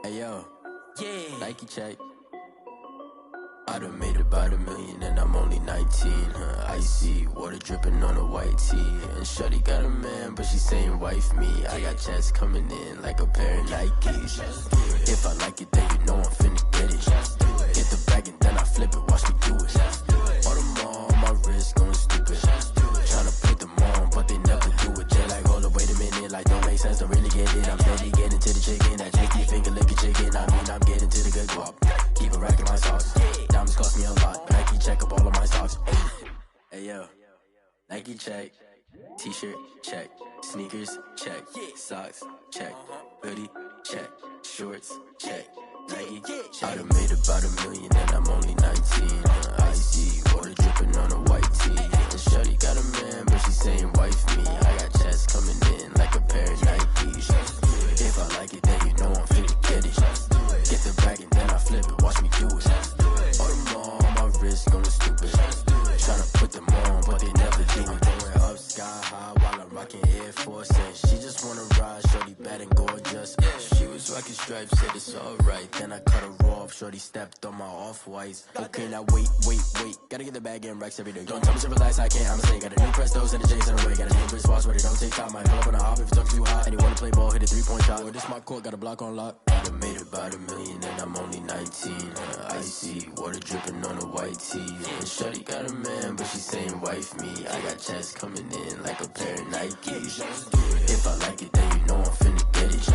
Hey yo, Yeah. Nike check. I done made about $1 million and I'm only 19. Icy water dripping on a white tee. And shorty got a man, but she saying wife me. I got checks coming in like a pair of Nikes. If I like it, then you know I'm finna get it. Get the bag and then I flip it, watch me do it. All them on my wrist going stupid. Tryna put them on, but they never do it. They're like, hold up, wait a minute, like don't make sense, don't really get it. I'm steady getting to the chicken, that tricky finger licking chicken. I mean, I'm getting to the good guap. Keep a rack in my socks. Diamonds cost me a lot. Nike check up all of my socks. Hey yo, Nike check. T-shirt check. Sneakers check. Socks check. Hoodie check. Shorts check. Nike I done made about $1 million and I'm only 19. Icy water dripping on a white tee. And shorty got a man, but she saying wife me. I got checks coming in like a pair of Nikes. If I like it, then you know I'm finna get it. Get the bag and then I flip it, watch me do it. All them on my wrist going stupid. Tryna put them on, but they never do it. Going up sky high while I'm rocking Air Force. And she just wanna ride, shorty bad and gorgeous. She was rocking stripes, said it's alright. Then I cut her off, shorty stepped on my off-whites. Okay, now wait. Gotta get the bag and racks every day. Don't tell me to relax, I can't, I'ma say. Got a new Prestos and a J's in the way. Got a new Chris Foss, but it don't take time. Might pull up on a hop if it talks too hot. And you wanna play ball, hit a 3-point shot. Or this my court, got a block on lock. I done made about $1 million and I'm only 19. Icy water dripping on a white tee. And shorty got a man, but she saying wife me. I got checks coming in like a pair of Nikes. If I like it, then you know I'm finna get it.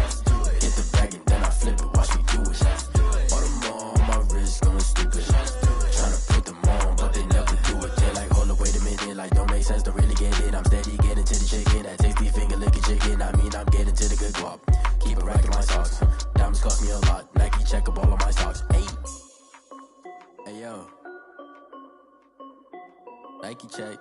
Get the bag and then I flip it, watch me do it. All them on my wrist going stupid. Tryna put them on, but they never do it. They're like, hold up, wait a minute, like don't make sense, don't really get it. I'm steady getting to the chicken, that tasty finger licking chicken. I mean, I'm getting to the good guap. Keep a rack in my socks. Diamonds cost me a lot. Nike check up all of my socks. Hey yo, Nike check.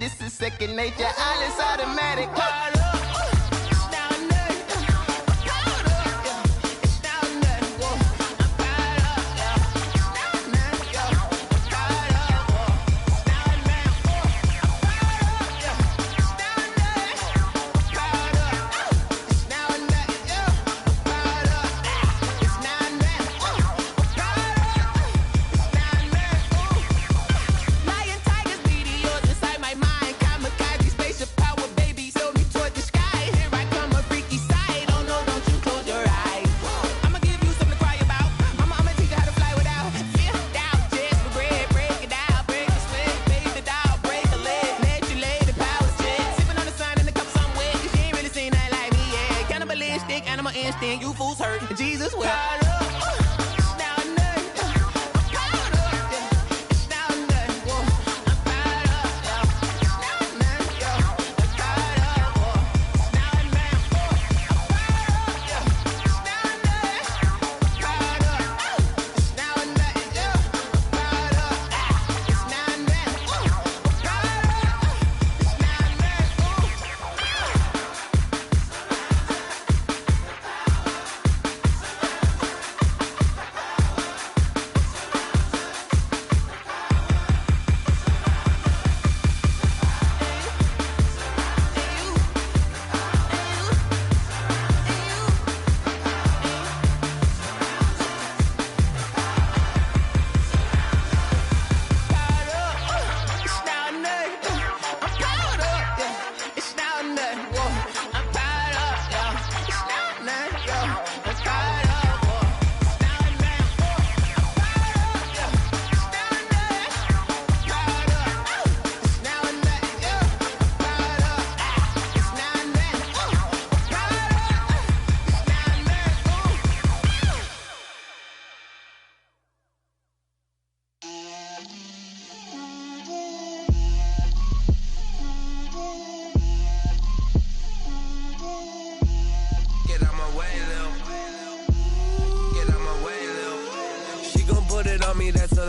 This is second nature, all is automatic. Lion tigers, meteors inside my mind. Kamikaze, spaceship power, baby. Sell me toward the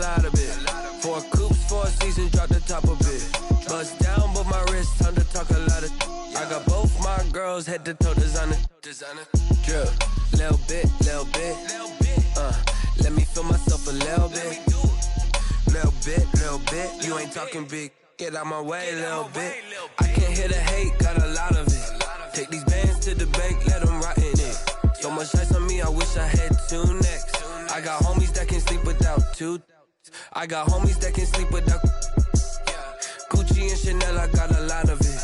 lot of it. 4 coops, 4 seasons, drop the top of it. Bust down, but my wrist, time to talk a lot of. I got both my girls head to toe designer. Drip, little bit. Let me feel myself a little bit. Little bit. You ain't talking big. Get out my way, little bit. I can't hear the hate, got a lot of it. Take these bands to the bank, let them rot in it. So much ice on me, I wish I had 2 necks. I got homies that can sleep without 2. I got homies that can sleep without Gucci and Chanel, I got a lot of it.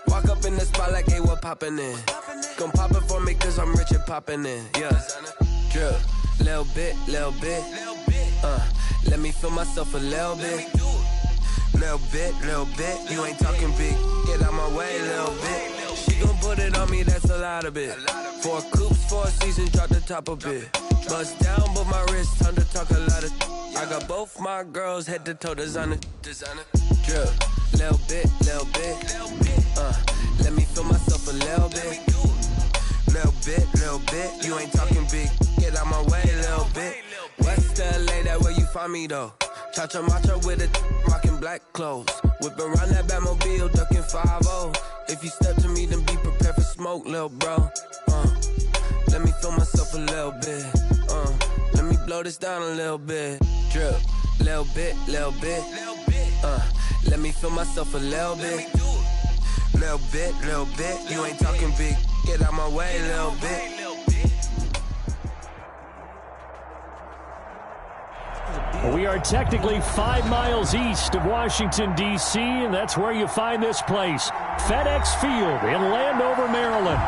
Walk up in the spot like, hey, what poppin' in? Gon' pop it for me cause I'm rich and poppin' in, yeah. Drip, little bit. Let me feel myself a little bit. Little bit. You ain't talking big. Get out my way, little bit. She gon' put it on me, that's a lot of it. 4 coops, 4 seasons, drop the top a bit. Bust down, but my wrist, time to talk a lot of. I got both my girls head to toe designer. Drip, little bit. Let me feel myself a little bit. Little bit. You ain't talking big. Get out my way, little bit. West LA, that where you find me though. Cha-cha matcha with a rockin' black clothes. Whip around that Batmobile, ducking 5-0. If you step to me, then be prepared for smoke, lil' bro. Let me feel myself a little bit. Let me blow this down a little bit. Drip, little bit. Let me feel myself a little bit. Little bit. You ain't talking big. Get out my way, little bit. We are technically 5 miles east of Washington, D.C., and that's where you find this place, FedEx Field in Landover, Maryland.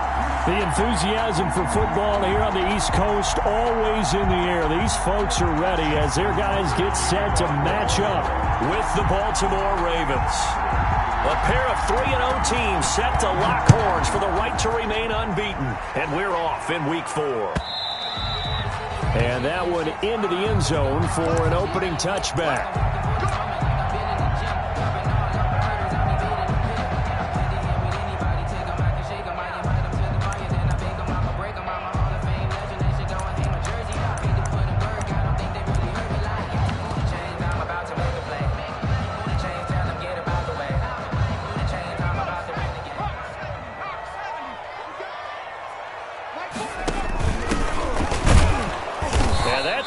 The enthusiasm for football here on the East Coast always in the air. These folks are ready as their guys get set to match up with the Baltimore Ravens. A pair of 3-0 teams set to lock horns for the right to remain unbeaten, and we're off in Week 4. And that one into the end zone for an opening touchback.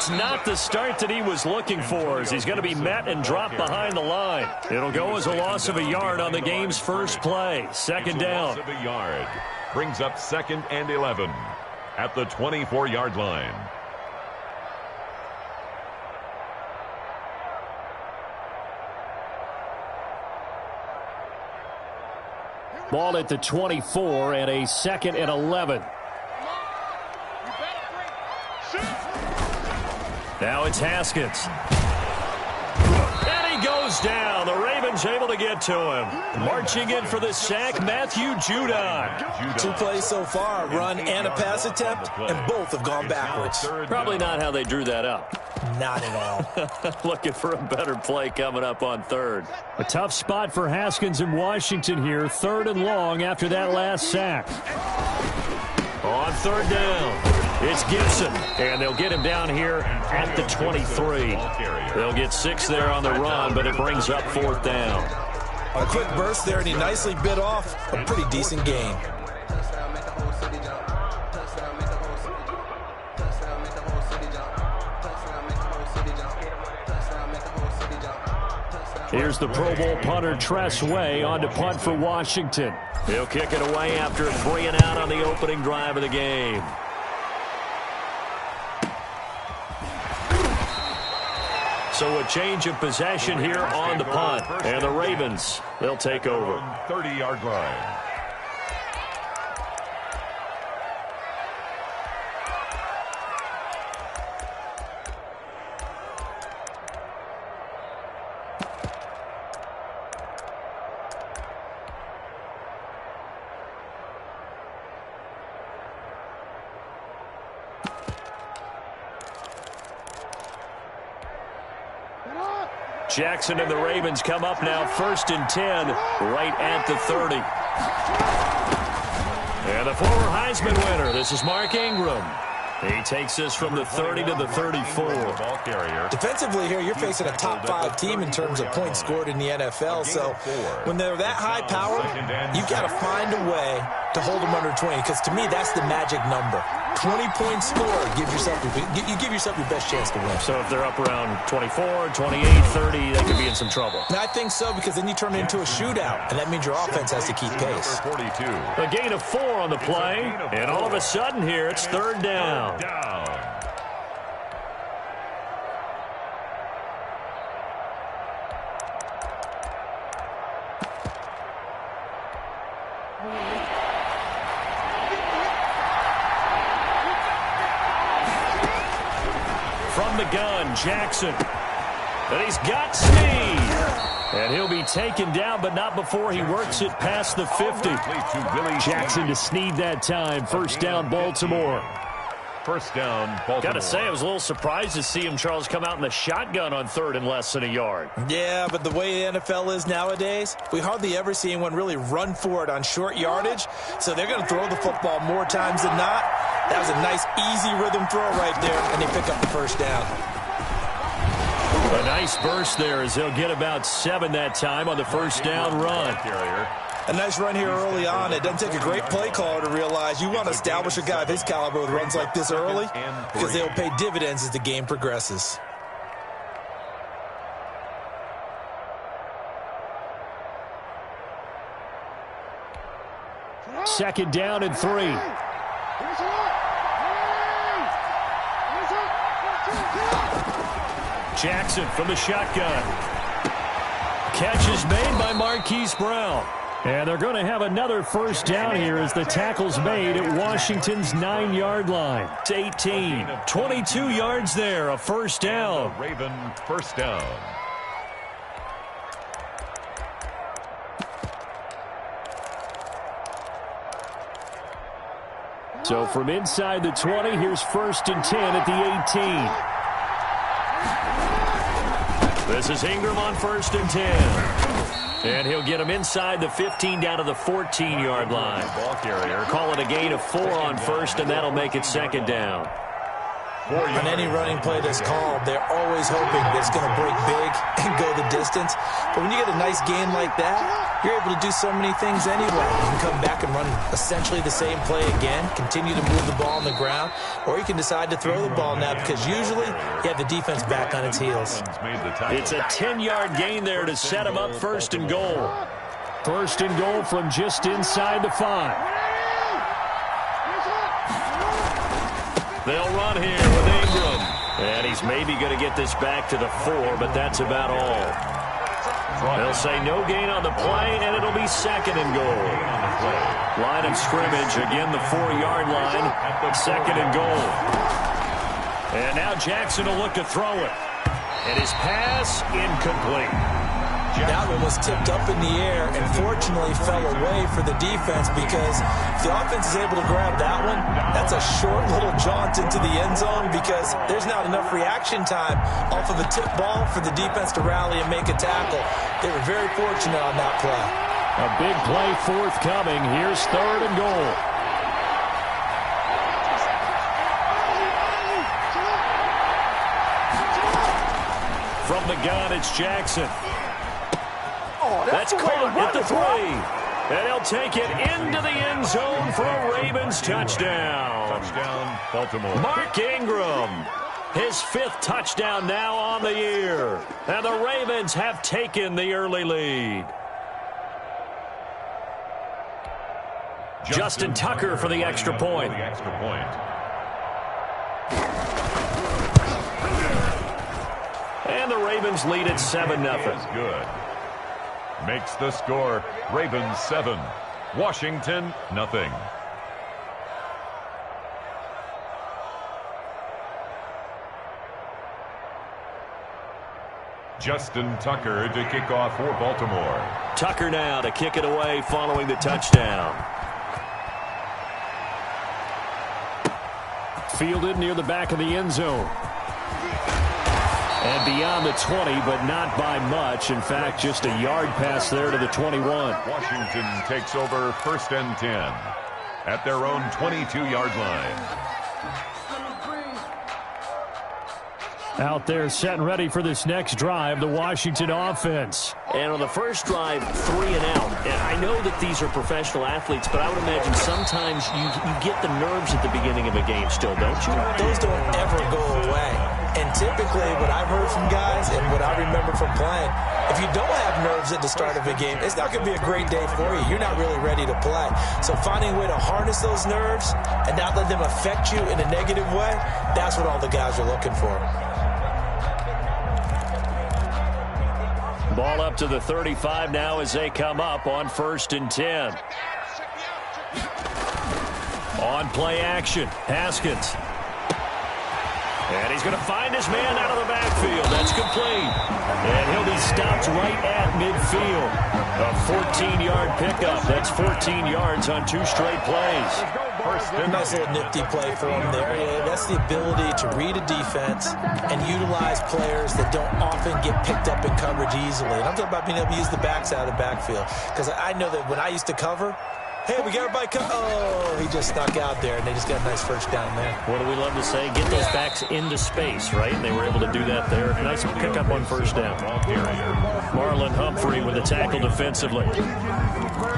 Not the start that he was looking for, as he's going to be met and dropped behind the line. It'll go as a loss of a yard on the game's first play. Second down. Loss of a yard brings up 2nd and 11 at the 24-yard line. Ball at the 24 and a 2nd and 11. Now it's Haskins. And he goes down. The Ravens able to get to him. Marching in for the sack, Matthew Judon. 2 plays so far, a run and a pass attempt, and both have gone backwards. Probably not how they drew that up. Not at all. Looking for a better play coming up on 3rd. A tough spot for Haskins in Washington here. 3rd and long after that last sack. On 3rd down. It's Gibson, and they'll get him down here at the 23. They'll get 6 there on the run, but it brings up 4th down. A quick burst there, and he nicely bit off a pretty decent gain. Here's the Pro Bowl punter Tress Way on to punt for Washington. He'll kick it away after a 3 and out on the opening drive of the game. So a change of possession here on the punt. And the Ravens, they'll take over. 30-yard line. Jackson and the Ravens come up now 1st and 10 right at the 30. And the former Heisman winner, this is Mark Ingram. He takes this from the 30 to the 34. Ball carrier. Defensively here, you're facing a top 5 team in terms of points scored in the NFL. So when they're that high powered, you got to find a way to hold them under 20. Because to me, that's the magic number. 20 points scored, you give yourself your best chance to win. So if they're up around 24, 28, 30, they could be in some trouble. And I think so, because then you turn it into a shootout, and that means your offense has to keep pace. 42. A gain of 4 on the play, and all of a sudden here, it's third down. From the gun, Jackson. And he's got speed. And he'll be taken down, but not before he works it past the 50. Jackson to Snead that time. First down, Baltimore. First down, Baltimore. Got to say, I was a little surprised to see him, Charles, come out in the shotgun on third and less than a yard. Yeah, but the way the NFL is nowadays, we hardly ever see anyone really run for it on short yardage. So they're going to throw the football more times than not. That was a nice, easy rhythm throw right there, and they pick up the first down. A nice burst there as they'll get about 7 that time on the first down run. A nice run here early on. It doesn't take a great play caller to realize you want to establish a guy of his caliber with runs like this early, because they'll pay dividends as the game progresses. Second down and 3. Jackson from the shotgun. Catch is made by Marquise Brown. And they're going to have another first down here as the tackle's made at Washington's 9-yard line. It's 18. 22 yards there, a first down. Raven first down. So from inside the 20, here's first and 10 at the 18. This is Ingram on first and 10. And he'll get him inside the 15 down to the 14-yard line. Ball carrier. Call it a gain of 4 on first, and that'll make it second down. On any running play that's called, they're always hoping that it's going to break big and go the distance. But when you get a nice gain like that, you're able to do so many things anyway. You can come back and run essentially the same play again, continue to move the ball on the ground, or you can decide to throw the ball now because usually you have the defense back on its heels. It's a 10-yard gain there to set him up first and goal. First and goal from just inside the 5. They'll run here with Ingram. And he's maybe going to get this back to the 4, but that's about all. They'll say no gain on the play, and it'll be second and goal. Line of scrimmage, again the 4-yard line. Second and goal. And now Jackson will look to throw it. And his pass incomplete. That one was tipped up in the air and fortunately fell away for the defense, because if the offense is able to grab that one, that's a short little jaunt into the end zone because there's not enough reaction time off of a tip ball for the defense to rally and make a tackle. They were very fortunate on that play. A big play forthcoming. Here's third and goal. From the gun, it's Jackson. That's caught at the 3. And he'll take it into the end zone for a Ravens touchdown. Touchdown, Baltimore. Mark Ingram, his 5th touchdown now on the year. And the Ravens have taken the early lead. Justin Tucker for the extra point. And the Ravens lead at 7-0. Good. Makes the score Ravens 7, Washington nothing. Justin Tucker to kick off for Baltimore. Tucker now to kick it away following the touchdown. Fielded near the back of the end zone. And beyond the 20, but not by much. In fact, just a yard pass there to the 21. Washington takes over first and 10 at their own 22-yard line. Out there set and ready for this next drive, the Washington offense. And on the first drive, 3 and out. And I know that these are professional athletes, but I would imagine sometimes you get the nerves at the beginning of a game still, don't you? Those don't ever go away. And typically what I've heard from guys and what I remember from playing, if you don't have nerves at the start of a game, it's not going to be a great day for you. You're not really ready to play. So finding a way to harness those nerves and not let them affect you in a negative way, that's what all the guys are looking for. Ball up to the 35 now as they come up on 1st and 10. On play action, Haskins. And he's going to find his man out of the backfield. That's complete. And he'll be stopped right at midfield. A 14-yard pickup. That's 14 yards on 2 straight plays. A nice little nifty play for him there. Yeah, that's the ability to read a defense and utilize players that don't often get picked up in coverage easily. And I'm talking about being able to use the backs out of the backfield. Because I know that when I used to cover, hey, we got everybody come. Oh, he just snuck out there, and they just got a nice first down there. What do we love to say? Get those backs into space, right? And they were able to do that there. Nice pickup on 1st down. Marlon Humphrey with the tackle defensively.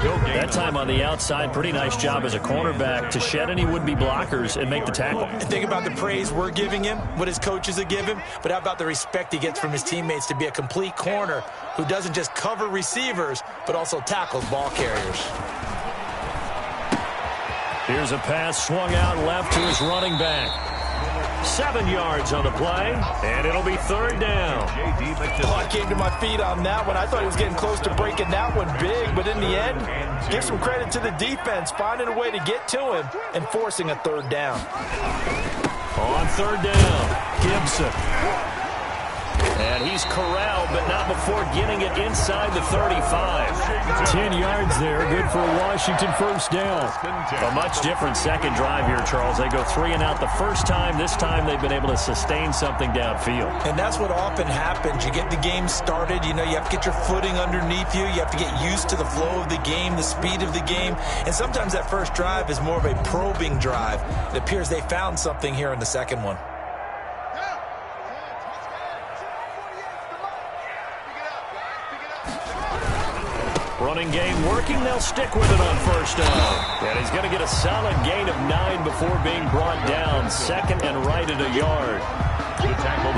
That time on the outside, pretty nice job as a cornerback to shed any would-be blockers and make the tackle. And think about the praise we're giving him, what his coaches are giving, but how about the respect he gets from his teammates to be a complete corner who doesn't just cover receivers, but also tackles ball carriers. Here's a pass swung out left to his running back. 7 yards on the play, and it'll be 3rd down. Oh, I came to my feet on that one. I thought he was getting close to breaking that one big, but in the end, give some credit to the defense, finding a way to get to him and forcing a 3rd down. On 3rd down, Gibson. And he's corralled, but not before getting it inside the 35. 10 yards there, good for a Washington 1st down. A much different second drive here, Charles. They go 3 and out the first time. This time they've been able to sustain something downfield. And that's what often happens. You get the game started. You know, you have to get your footing underneath you. You have to get used to the flow of the game, the speed of the game. And sometimes that first drive is more of a probing drive. It appears they found something here in the second one. Running game working. They'll stick with it on 1st down. And he's going to get a solid gain of 9 before being brought down. 2nd and right at a yard.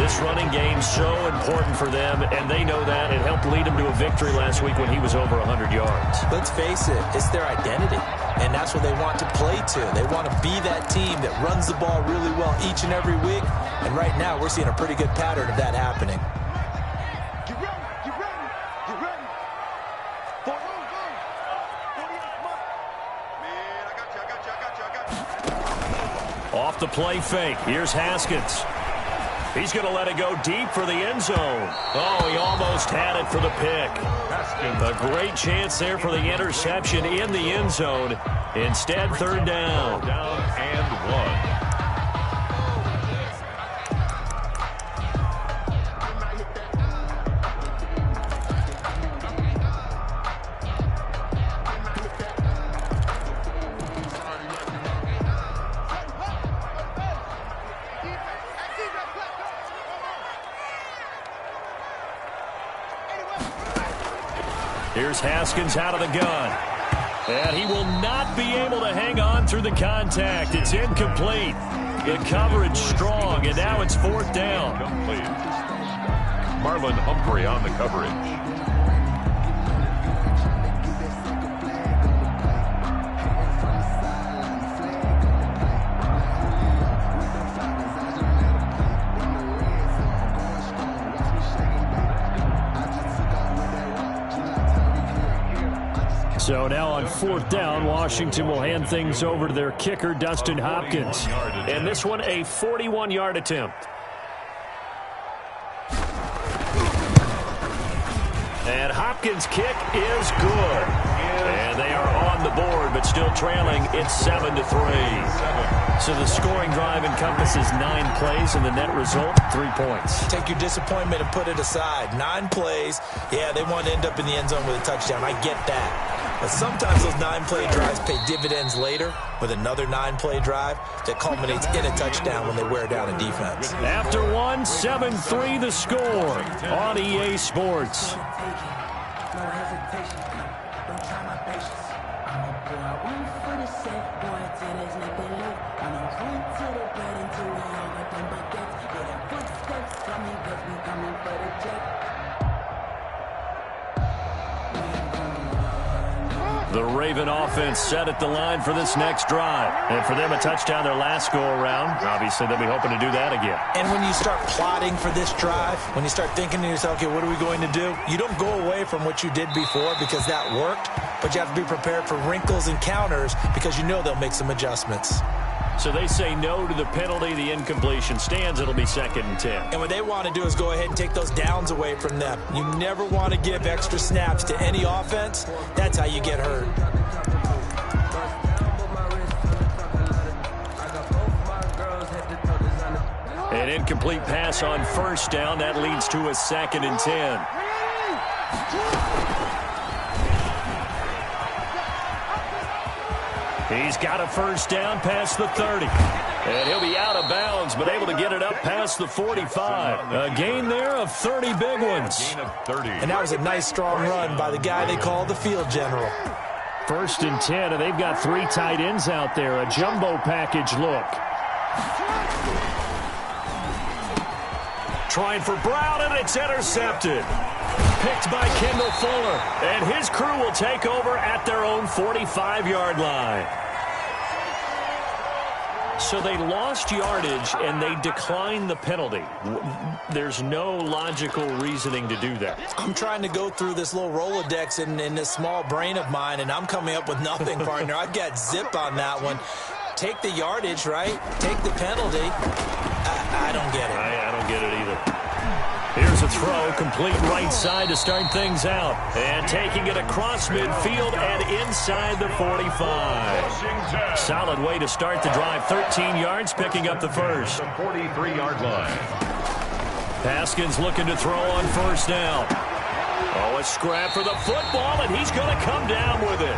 This running game so important for them, and they know that. It helped lead them to a victory last week when he was over 100 yards. Let's face it, it's their identity, and that's what they want to play to. They want to be that team that runs the ball really well each and every week, and right now we're seeing a pretty good pattern of that happening. Off the play fake. Here's Haskins. He's going to let it go deep for the end zone. Oh, he almost had it for the pick. A great chance there for the interception in the end zone. Instead, 3rd down. Down and 1. Here's Haskins out of the gun. And he will not be able to hang on through the contact. It's incomplete. The coverage strong, and now it's 4th down. Complete. Marlon Humphrey on the coverage. So now on 4th down, Washington will hand things over to their kicker, Dustin Hopkins. And this one, a 41-yard attempt. And Hopkins' kick is good. And they are on the board, but still trailing. It's 7-3. So the scoring drive encompasses 9 plays, and the net result, 3 points. Take your disappointment and put it aside. 9 plays. Yeah, they want to end up in the end zone with a touchdown. I get that. But sometimes those 9-play drives pay dividends later with another 9-play drive that culminates in a touchdown when they wear down a defense. After 1, 7-3 the score on EA Sports. The Raven offense set at the line for this next drive. And for them, a touchdown their last go-around. Obviously, they'll be hoping to do that again. And when you start plotting for this drive, when you start thinking to yourself, okay, what are we going to do? You don't go away from what you did before because that worked, but you have to be prepared for wrinkles and counters because you know they'll make some adjustments. So they say no to the penalty. The incompletion stands. It'll be 2nd and 10. And what they want to do is go ahead and take those downs away from them. You never want to give extra snaps to any offense. That's how you get hurt. An incomplete pass on 1st down. That leads to a 2nd and 10. He's got a 1st down past the 30. And he'll be out of bounds, but able to get it up past the 45. A gain there of 30 big ones. And that was a nice, strong run by the guy they call the field general. 1st and 10, and they've got 3 tight ends out there. A jumbo package look. Trying for Brown, and it's intercepted. Picked by Kendall Fuller, and his crew will take over at their own 45-yard line. So they lost yardage, and they declined the penalty. There's no logical reasoning to do that. I'm trying to go through this little Rolodex in this small brain of mine, and I'm coming up with nothing, partner. I've got zip on that one. Take the yardage, right? Take the penalty. I don't get it. I don't get it either. Here's a throw, complete right side to start things out. And taking it across midfield and inside the 45. Solid way to start the drive. 13 yards, picking up the first. The 43-yard line. Haskins looking to throw on 1st down. Oh, a scrap for the football, and he's going to come down with it.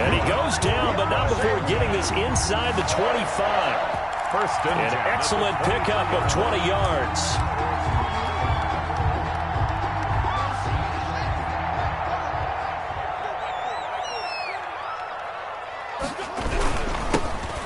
And he goes down, but not before getting this inside the 25. An excellent pickup of 20 yards.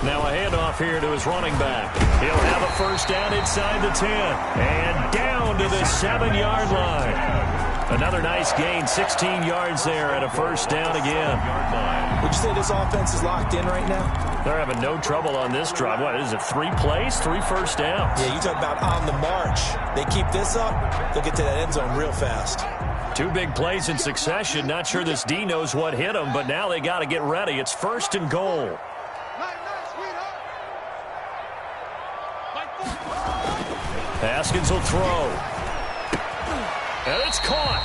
Now a handoff here to his running back. He'll have a 1st down inside the 10. And down to the 7-yard line. Another nice gain, 16 yards there and a 1st down again. Would you say this offense is locked in right now? They're having no trouble on this drive. What is it, 3 plays, 3 1st downs? Yeah, you talk about on the march. They keep this up, they'll get to that end zone real fast. 2 big plays in succession. Not sure this D knows what hit him, but now they got to get ready. It's 1st and goal. Haskins will throw. And it's caught.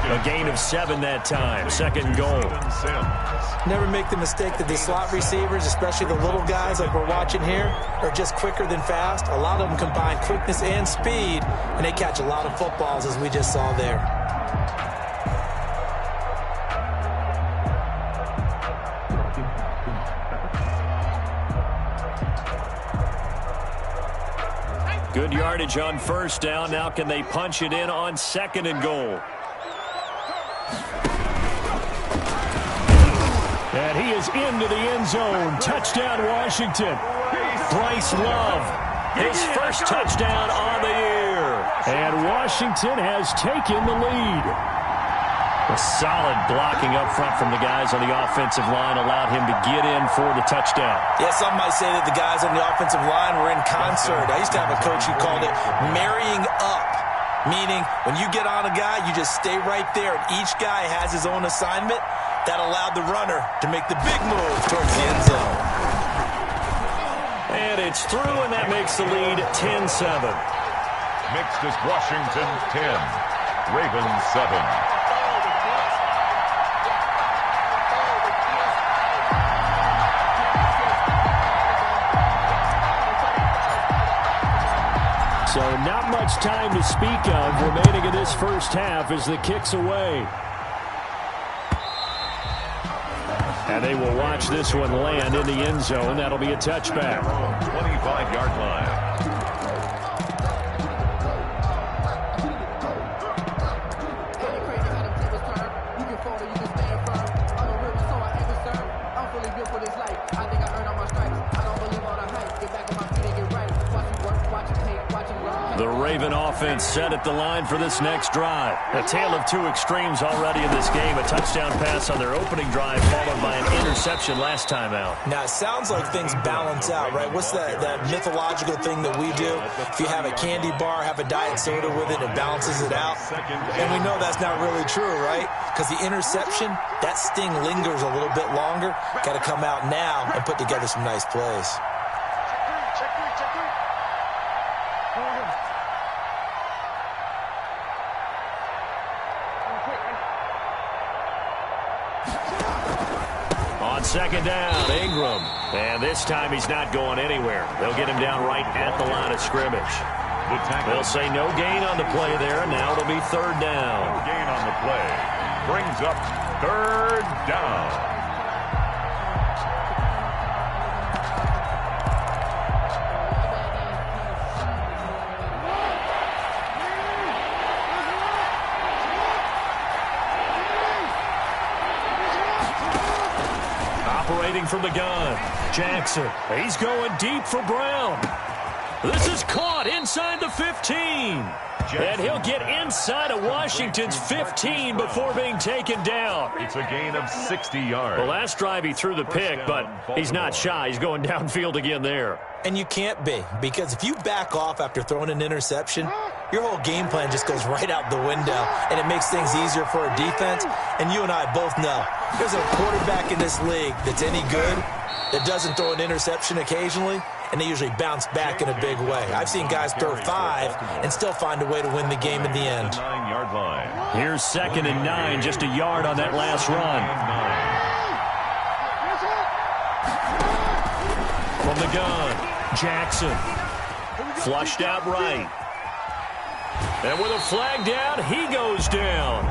A gain of 7 that time. 2nd goal. Never make the mistake that the slot receivers, especially the little guys like we're watching here, are just quicker than fast. A lot of them combine quickness and speed, and they catch a lot of footballs, as we just saw there. Good yardage on 1st down. Now can they punch it in on 2nd and goal? And he is into the end zone. Touchdown, Washington. Bryce Love, his 1st touchdown on the year. And Washington has taken the lead. A solid blocking up front from the guys on the offensive line allowed him to get in for the touchdown. Yeah, some might say that the guys on the offensive line were in concert. I used to have a coach who called it marrying up, meaning when you get on a guy, you just stay right there, and each guy has his own assignment. That allowed the runner to make the big move towards the end zone. And it's through, and that makes the lead 10-7. Mixed is Washington 10, Ravens 7. So not much time to speak of remaining in this first half as the kick's away. And they will watch this one land in the end zone. That'll be a touchback. 25-yard line. The Raven offense set at the line for this next drive. A tale of two extremes already in this game. A touchdown pass on their opening drive followed by an interception last time out. Now, it sounds like things balance out, right? What's that mythological thing that we do? If you have a candy bar, have a diet soda with it, it balances it out. And we know that's not really true, right? Because the interception, that sting lingers a little bit longer. Got to come out now and put together some nice plays. On second down, Ingram. And this time he's not going anywhere. They'll get him down right at the line of scrimmage. They'll say no gain on the play there, and now it'll be third down. No gain on the play. Brings up third down. Operating from the gun, Jackson. He's going deep for Brown. This is caught inside the 15. And he'll get inside of Washington's 15 before being taken down. It's a gain of 60 yards. The last drive he threw the pick, but he's not shy. He's going downfield again there. And you can't be, because if you back off after throwing an interception, your whole game plan just goes right out the window, and it makes things easier for a defense. And you and I both know there's a quarterback in this league that's any good that doesn't throw an interception occasionally, and they usually bounce back in a big way. I've seen guys throw 5 and still find a way to win the game in the end. 9-yard line. Here's 2nd and 9, just a yard on that last run. From the gun, Jackson. Flushed out right. And with a flag down, he goes down.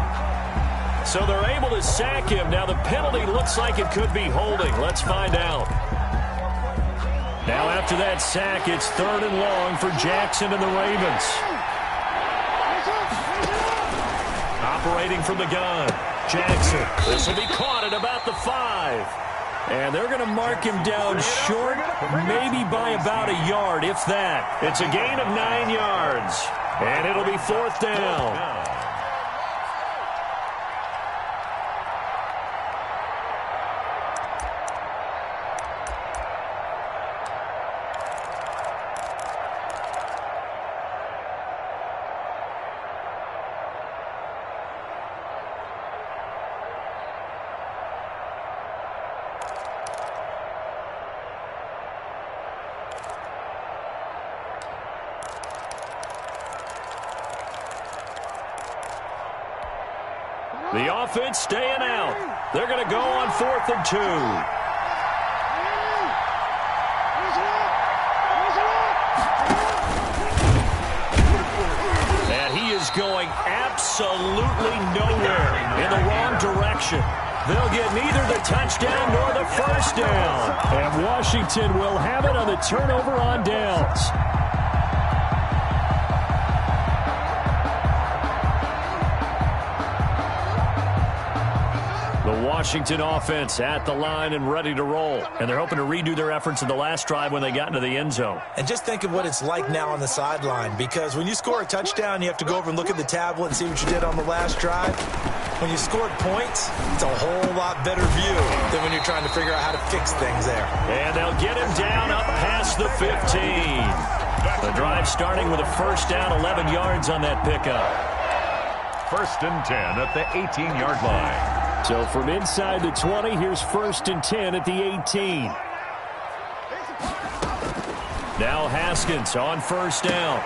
So they're able to sack him. Now the penalty looks like it could be holding. Let's find out. Now after that sack, it's 3rd and long for Jackson and the Ravens. Operating from the gun, Jackson. This will be caught at about the 5. And they're going to mark him down short, maybe by about a yard, if that. It's a gain of 9 yards. And it'll be 4th down. The offense staying out. They're going to go on 4th and 2. And he is going absolutely nowhere in the wrong direction. They'll get neither the touchdown nor the first down. And Washington will have it on the turnover on downs. Washington offense at the line and ready to roll. And they're hoping to redo their efforts in the last drive when they got into the end zone. And just think of what it's like now on the sideline, because when you score a touchdown, you have to go over and look at the tablet and see what you did on the last drive. When you scored points, it's a whole lot better view than when you're trying to figure out how to fix things there. And they'll get him down up past the 15. The drive starting with a first down, 11 yards on that pickup. 1st and 10 at the 18-yard line. So from inside the 20, here's 1st and 10 at the 18. Now Haskins on first down.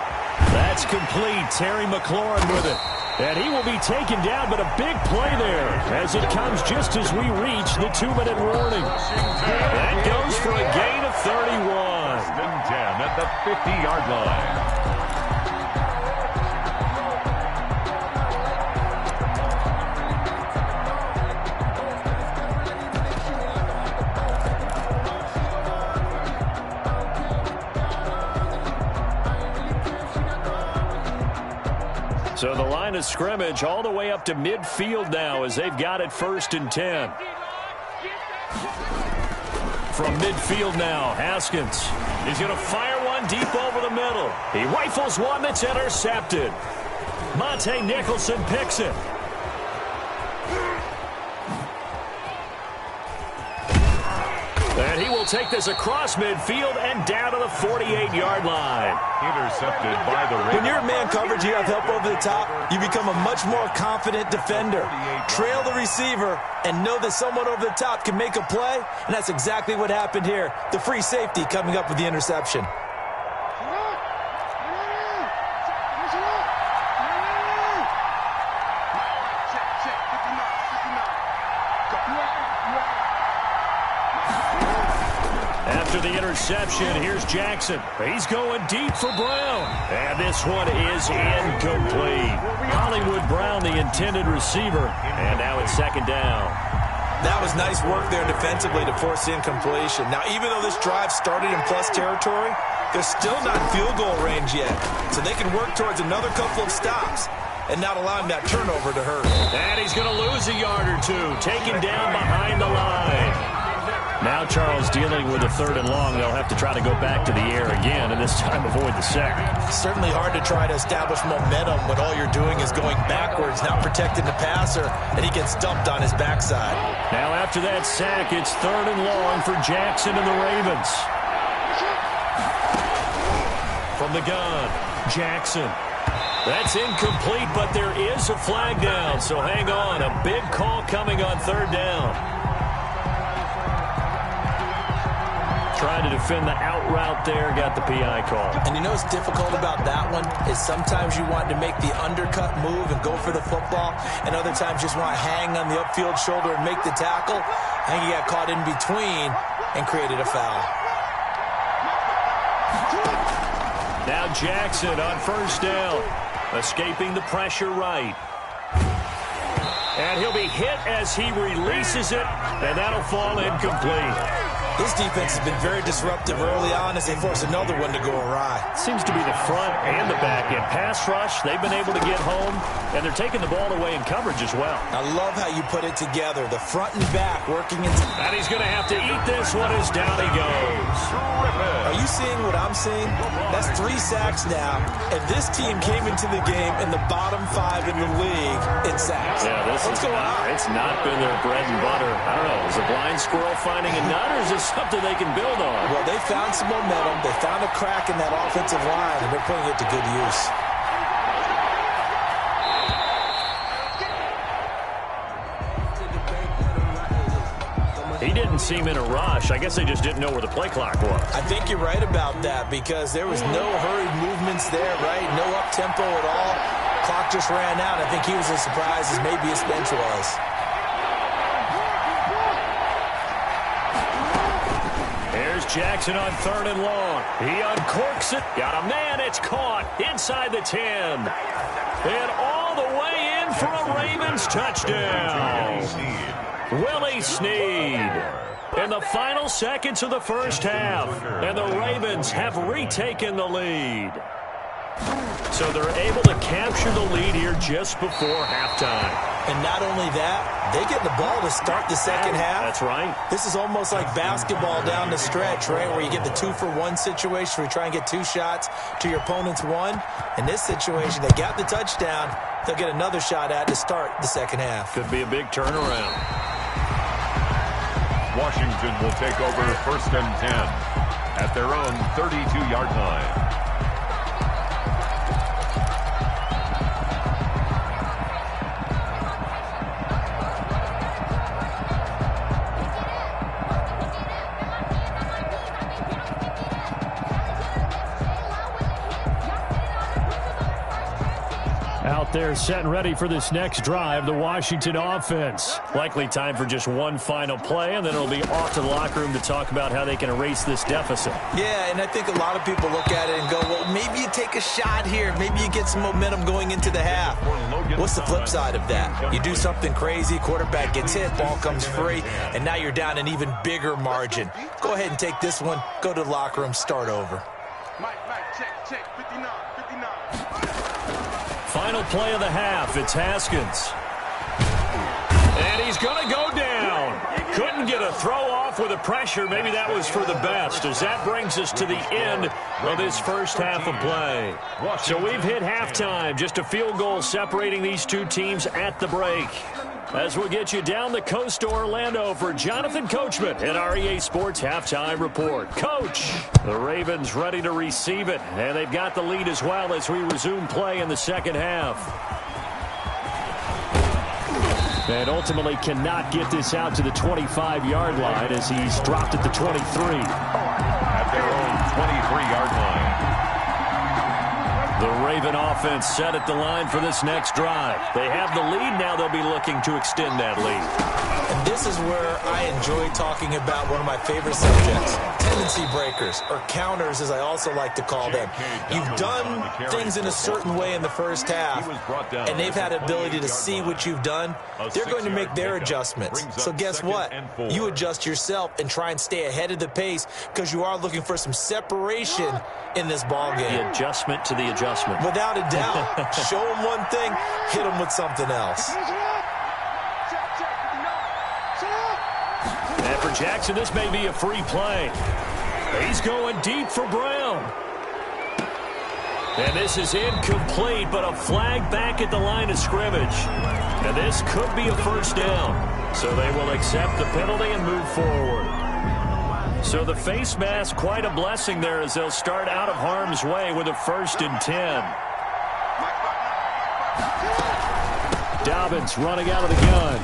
That's complete. Terry McLaurin with it. And he will be taken down, but a big play there as it comes just as we reach the 2-minute warning. That goes for a gain of 31. 1st and 10 at the 50-yard line. So the line of scrimmage all the way up to midfield now as they've got it 1st and 10. From midfield now, Haskins. He's going to fire one deep over the middle. He rifles one that's intercepted. Monte Nicholson picks it. And he will take this across midfield and down to the 48-yard line. Intercepted by the Ravens. When you're in man coverage, you have help over the top, you become a much more confident defender. Trail the receiver and know that someone over the top can make a play, and that's exactly what happened here. The free safety coming up with the interception. After the interception, here's Jackson. He's going deep for Brown. And this one is incomplete. Hollywood Brown, the intended receiver. And now it's 2nd down. That was nice work there defensively to force the incompletion. Now, even though this drive started in plus territory, they're still not in field goal range yet. So they can work towards another couple of stops and not allowing that turnover to hurt. And he's going to lose a yard or two, taken down behind the line. Now Charles dealing with a 3rd and long. They'll have to try to go back to the air again, and this time avoid the sack. Certainly hard to try to establish momentum when all you're doing is going backwards, not protecting the passer, and he gets dumped on his backside. Now after that sack, it's 3rd and long for Jackson and the Ravens. From the gun, Jackson. That's incomplete, but there is a flag down, so hang on. A big call coming on 3rd down. Trying to defend the out route there, got the PI call. And you know what's difficult about that one is sometimes you want to make the undercut move and go for the football, and other times just want to hang on the upfield shoulder and make the tackle. I think he got caught in between and created a foul. Now Jackson on 1st down, escaping the pressure right. And he'll be hit as he releases it, and that'll fall incomplete. This defense has been very disruptive early on as they force another one to go awry. Seems to be the front and the back end. Pass rush, they've been able to get home, and they're taking the ball away in coverage as well. I love how you put it together. The front and back working into... And he's going to have to eat this one as down he goes. Are you seeing what I'm seeing? That's 3 sacks now, and this team came into the game in the bottom 5 in the league in sacks. Yeah, what's going on? It's not been their bread and butter. I don't know. Is a blind squirrel finding a nut, or is this something they can build on? Well, they found some momentum. They found a crack in that offensive line, and they're putting it to good use. He didn't seem in a rush. I guess they just didn't know where the play clock was. I think you're right about that because there was no hurried movements there, right? No up-tempo at all. Clock just ran out. I think he was as surprised as maybe his bench was. Here's Jackson on 3rd and long. He uncorks it. Got a man. It's caught inside the 10. And all the way in for a Ravens touchdown. Willie Snead in the final seconds of the 1st half. And the Ravens have retaken the lead. So they're able to capture the lead here just before halftime. And not only that, they get the ball to start the 2nd half. That's right. This is almost like basketball down the stretch, right, where you get the 2-for-1 situation where you try and get 2 shots to your opponent's 1. In this situation, they got the touchdown. They'll get another shot at to start the 2nd half. Could be a big turnaround. Washington will take over 1st and 10 at their own 32-yard line. Out there set and ready for this next drive, the Washington offense. Likely time for just one final play, and then it'll be off to the locker room to talk about how they can erase this deficit. Yeah, and I think a lot of people look at it and go, well, maybe you take a shot here. Maybe you get some momentum going into the half. What's the flip side of that? You do something crazy, quarterback gets hit, ball comes free, and now you're down an even bigger margin. Go ahead and take this one, go to the locker room, start over. Mike, check, 59. final play of the half. It's Haskins. And he's going to go down. Couldn't get a throw off with the pressure. Maybe that was for the best, as that brings us to the end of this first half of play. So we've hit halftime. Just a field goal separating these two teams at the break. As we'll get you down the coast to Orlando for Jonathan Coachman at REA Sports Halftime Report. Coach, the Ravens ready to receive it, and they've got the lead as well as we resume play in the second half. And ultimately cannot get this out to the 25-yard line as he's dropped at the 23. At their own 23-yard line. The Raven offense set at the line for this next drive. They have the lead now. They'll be looking to extend that lead. And this is where I enjoy talking about one of my favorite subjects, tendency breakers, or counters as I also like to call them. You've done things in a certain way in the first half, and they've had the ability to see what you've done. They're going to make their adjustments. So guess what? You adjust yourself and try and stay ahead of the pace because you are looking for some separation in this ball game. The adjustment to the adjustment. Without a doubt. Show them one thing, hit them with something else. And for Jackson, this may be a free play. He's going deep for Brown. And this is incomplete, but a flag back at the line of scrimmage. And this could be a first down. So they will accept the penalty and move forward. So the face mask, quite a blessing there as they'll start out of harm's way with a 1st and 10. Dobbins running out of the gun.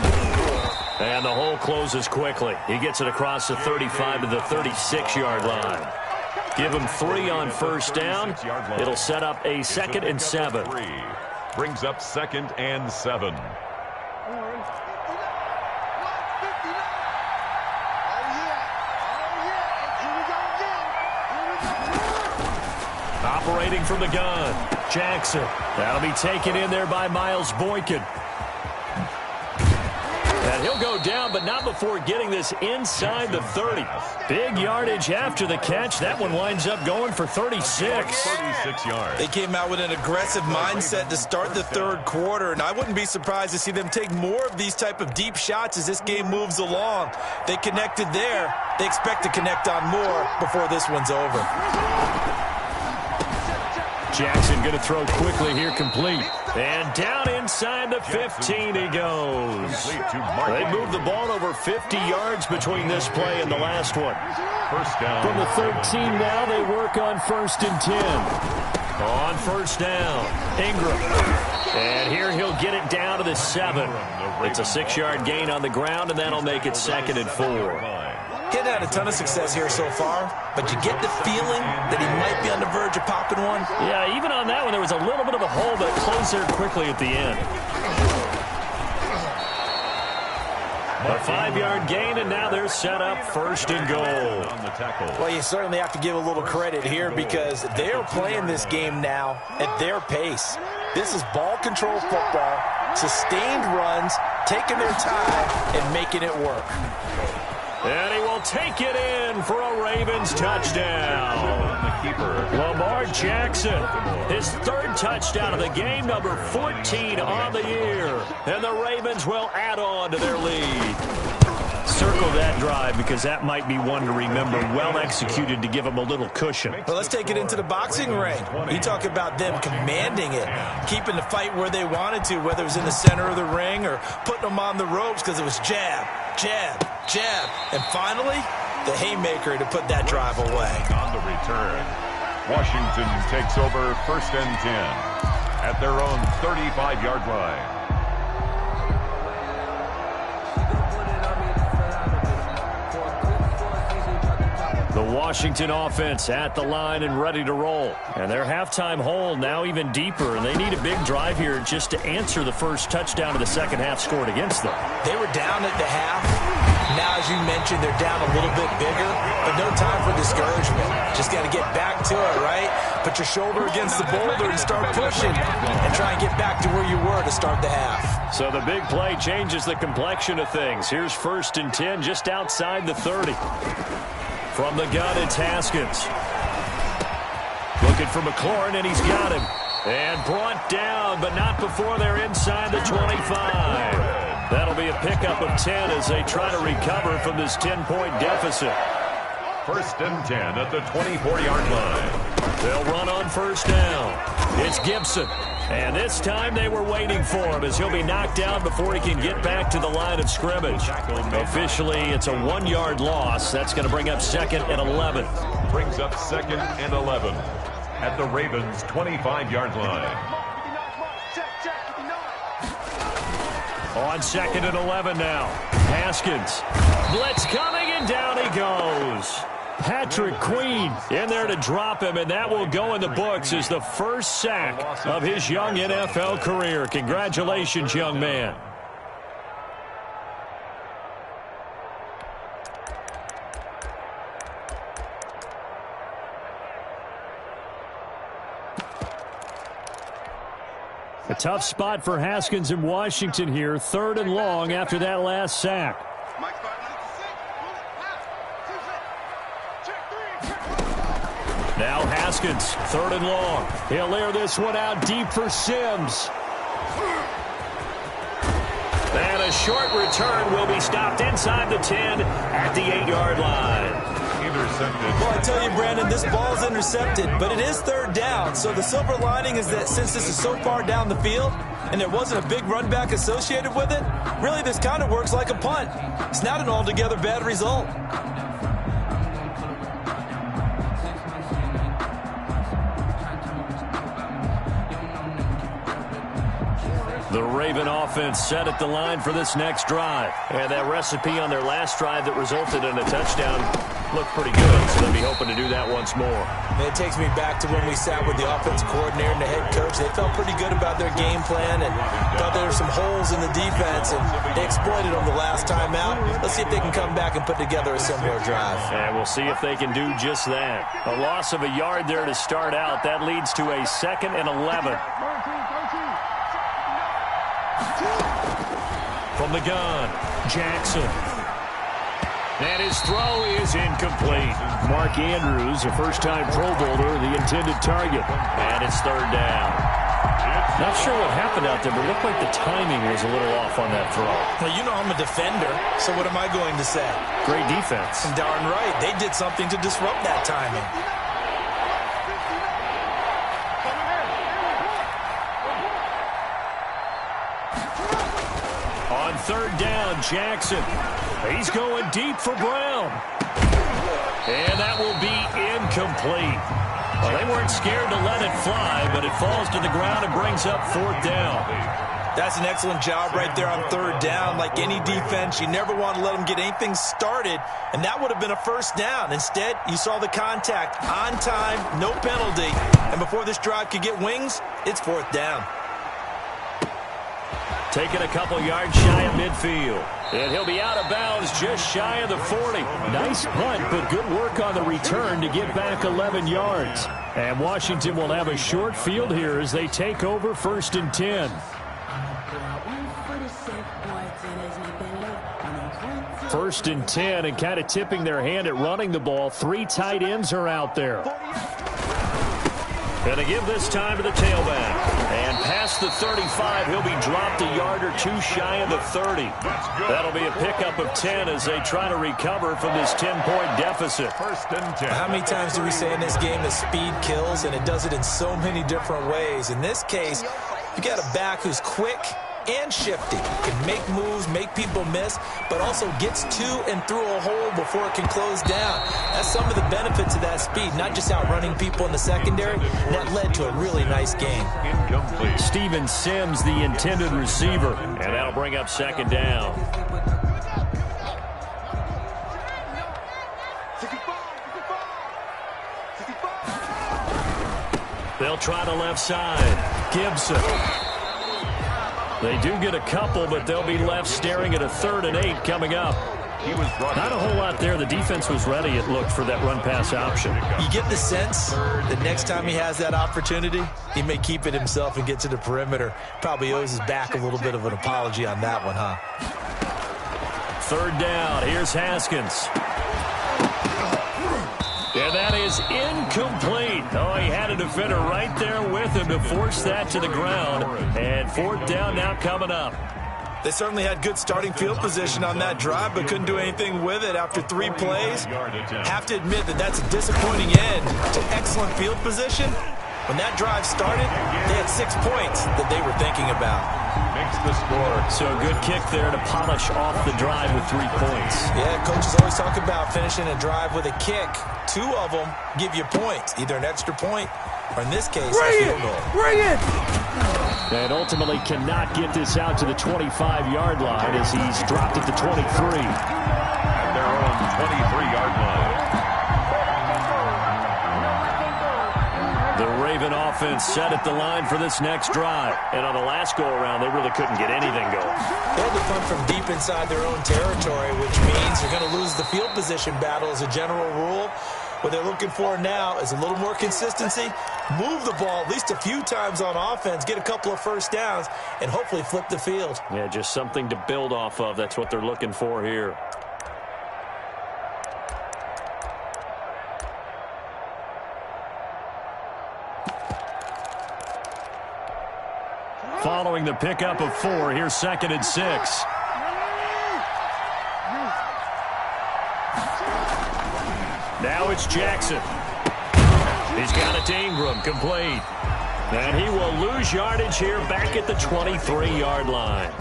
And the hole closes quickly. He gets it across the 35 to the 36-yard line. Give him 3 on first down. It'll set up a 2nd and 7. Brings up 2nd and 7. Operating from the gun, Jackson. That'll be taken in there by Miles Boykin. And he'll go down, but not before getting this inside the 30. Big yardage after the catch. That one winds up going for 36. 36 yards. They came out with an aggressive mindset to start the third quarter, and I wouldn't be surprised to see them take more of these type of deep shots as this game moves along. They connected there. They expect to connect on more before this one's over. Jackson going to throw quickly here, complete. And down inside the 15 he goes. They moved the ball over 50 yards between this play and the last one. First down. From the 13 now, they work on 1st and 10. On first down, Ingram. And here he'll get it down to the 7. It's a 6-yard gain on the ground, and that'll make it 2nd and 4. He hadn't had a ton of success here so far, but you get the feeling that he might be on the verge of popping one. Yeah, even on that one, there was a little bit of a hole, but it closed there quickly at the end. A 5-yard gain, and now they're set up 1st and goal. Well, you certainly have to give a little credit here because they're playing this game now at their pace. This is ball control football, sustained runs, taking their time, and making it work. And he will take it in for a Ravens touchdown. Lamar Jackson, his 3rd touchdown of the game, number 14 on the year. And the Ravens will add on to their lead. Circle that drive because that might be one to remember. Well executed to give them a little cushion. Well, let's take it into the boxing ring. You talk about them commanding it, keeping the fight where they wanted to, whether it was in the center of the ring or putting them on the ropes because it was jab, jab, jab. And finally, the haymaker to put that drive away. On the return, Washington takes over 1st and 10 at their own 35-yard line. The Washington offense at the line and ready to roll. And their halftime hole now even deeper, and they need a big drive here just to answer the first touchdown of the second half scored against them. They were down at the half. Now, as you mentioned, they're down a little bit bigger, but no time for discouragement. Just got to get back to it, right? Put your shoulder against the boulder and start pushing and try and get back to where you were to start the half. So the big play changes the complexion of things. Here's 1st and 10 just outside the 30. From the gun, it's Haskins. Looking for McLaurin, and he's got him. And brought down, but not before they're inside the 25. That'll be a pickup of 10 as they try to recover from this 10-point deficit. 1st and 10 at the 24-yard line. They'll run on 1st down. It's Gibson. And this time they were waiting for him as he'll be knocked down before he can get back to the line of scrimmage. Officially, it's a 1-yard loss. That's going to bring up 2nd and 11. Brings up 2nd and 11 at the Ravens' 25-yard line. On 2nd and 11 now. Haskins. Blitz coming, and down he goes. Patrick Queen in there to drop him, and that will go in the books as the first sack of his young NFL career. Congratulations, young man. A tough spot for Haskins in Washington here. 3rd and long after that last sack. Now Haskins, 3rd and long. He'll air this one out deep for Sims. And a short return will be stopped inside the 10 at the 8-yard line. Intercepted. Well, I tell you, Brandon, this ball's intercepted, but it is 3rd down. So the silver lining is that since this is so far down the field and there wasn't a big run back associated with it, really this kind of works like a punt. It's not an altogether bad result. The Raven offense set at the line for this next drive. And that recipe on their last drive that resulted in a touchdown looked pretty good, so they'll be hoping to do that once more. It takes me back to when we sat with the offensive coordinator and the head coach. They felt pretty good about their game plan and thought there were some holes in the defense, and they exploited them the last time out. Let's see if they can come back and put together a similar drive. And we'll see if they can do just that. A loss of a yard there to start out. That leads to a 2nd and 11. From the gun, Jackson. And his throw is incomplete. Mark Andrews, a first-time Pro Bowler, the intended target. And it's 3rd down. Not sure what happened out there, but it looked like the timing was a little off on that throw. Well, you know I'm a defender, so what am I going to say? Great defense. Darn right. They did something to disrupt that timing. On 3rd down, Jackson. He's going deep for Brown. And that will be incomplete. Well, they weren't scared to let it fly, but it falls to the ground and brings up 4th down. That's an excellent job right there on 3rd down. Like any defense, you never want to let them get anything started, and that would have been a 1st down. Instead, you saw the contact on time, no penalty, and before this drive could get wings, it's 4th down. Taking a couple yards shy of midfield. And he'll be out of bounds just shy of the 40. Nice punt, but good work on the return to get back 11 yards. And Washington will have a short field here as they take over 1st and 10. 1st and 10, and kind of tipping their hand at running the ball. 3 tight ends are out there. And they give this time to the tailback. And past the 35, he'll be dropped a yard or 2 shy of the 30. That'll be a pickup of 10 as they try to recover from this 10-point deficit. 1st and 10. How many times do we say in this game that speed kills, and it does it in so many different ways? In this case, you got a back who's quick and shifty, can make moves, make people miss, but also gets to and through a hole before it can close down. That's some of the benefits of that speed, not just outrunning people in the secondary, and that led to a really nice game. Incomplete. Steven Sims, the intended receiver, and that'll bring up 2nd down. They'll try the left side. Gibson. They do get a couple, but they'll be left staring at a 3rd and 8 coming up. Not a whole lot there. The defense was ready, it looked, for that run-pass option. You get the sense that next time he has that opportunity, he may keep it himself and get to the perimeter. Probably owes his back a little bit of an apology on that one, huh? 3rd down. Here's Haskins. And that is incomplete. Oh, he had a defender right there with him to force that to the ground. And fourth down now coming up. They certainly had good starting field position on that drive, but couldn't do anything with it after 3 plays. Have to admit that that's a disappointing end to excellent field position. When that drive started, they had 6 points that they were thinking about. Makes the score. So a good kick there to polish off the drive with 3 points. Yeah, coaches always talk about finishing a drive with a kick. 2 of them give you points, either an extra point or, in this case, a field goal. Bring it! And ultimately cannot get this out to the 25-yard line as he's dropped at the 23. At their own 23-yard line. The Raven offense set at the line for this next drive. And on the last go-around, they really couldn't get anything going. They had to punt from deep inside their own territory, which means you're going to lose the field position battle as a general rule. What they're looking for now is a little more consistency, move the ball at least a few times on offense, get a couple of first downs, and hopefully flip the field. Yeah, just something to build off of. That's what they're looking for here. Following the pickup of 4, here's 2nd and 6. Now it's Jackson. He's got it to Ingram, complete. And he will lose yardage here back at the 23-yard line.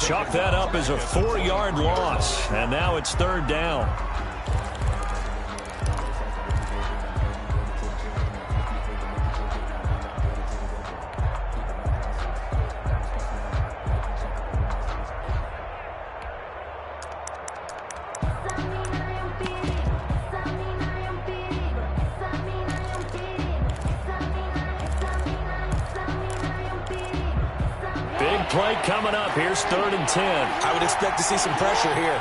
Chalk that up as a 4-yard loss. And now it's 3rd down. Play coming up. Here's 3rd and 10. I would expect to see some pressure here.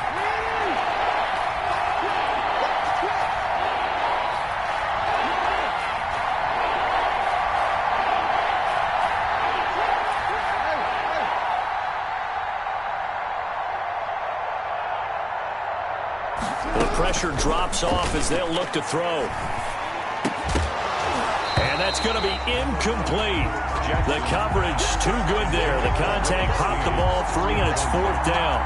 The pressure drops off as they'll look to throw. And that's going to be incomplete. The coverage too good there. The contact popped the ball free, and it's 4th down.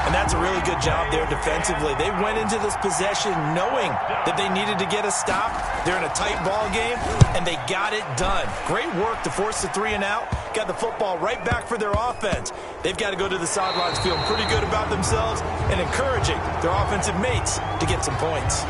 And that's a really good job there defensively. They went into this possession knowing that they needed to get a stop. They're in a tight ball game, and they got it done. Great work to force the 3 and out. Got the football right back for their offense. They've got to go to the sidelines feeling pretty good about themselves and encouraging their offensive mates to get some points.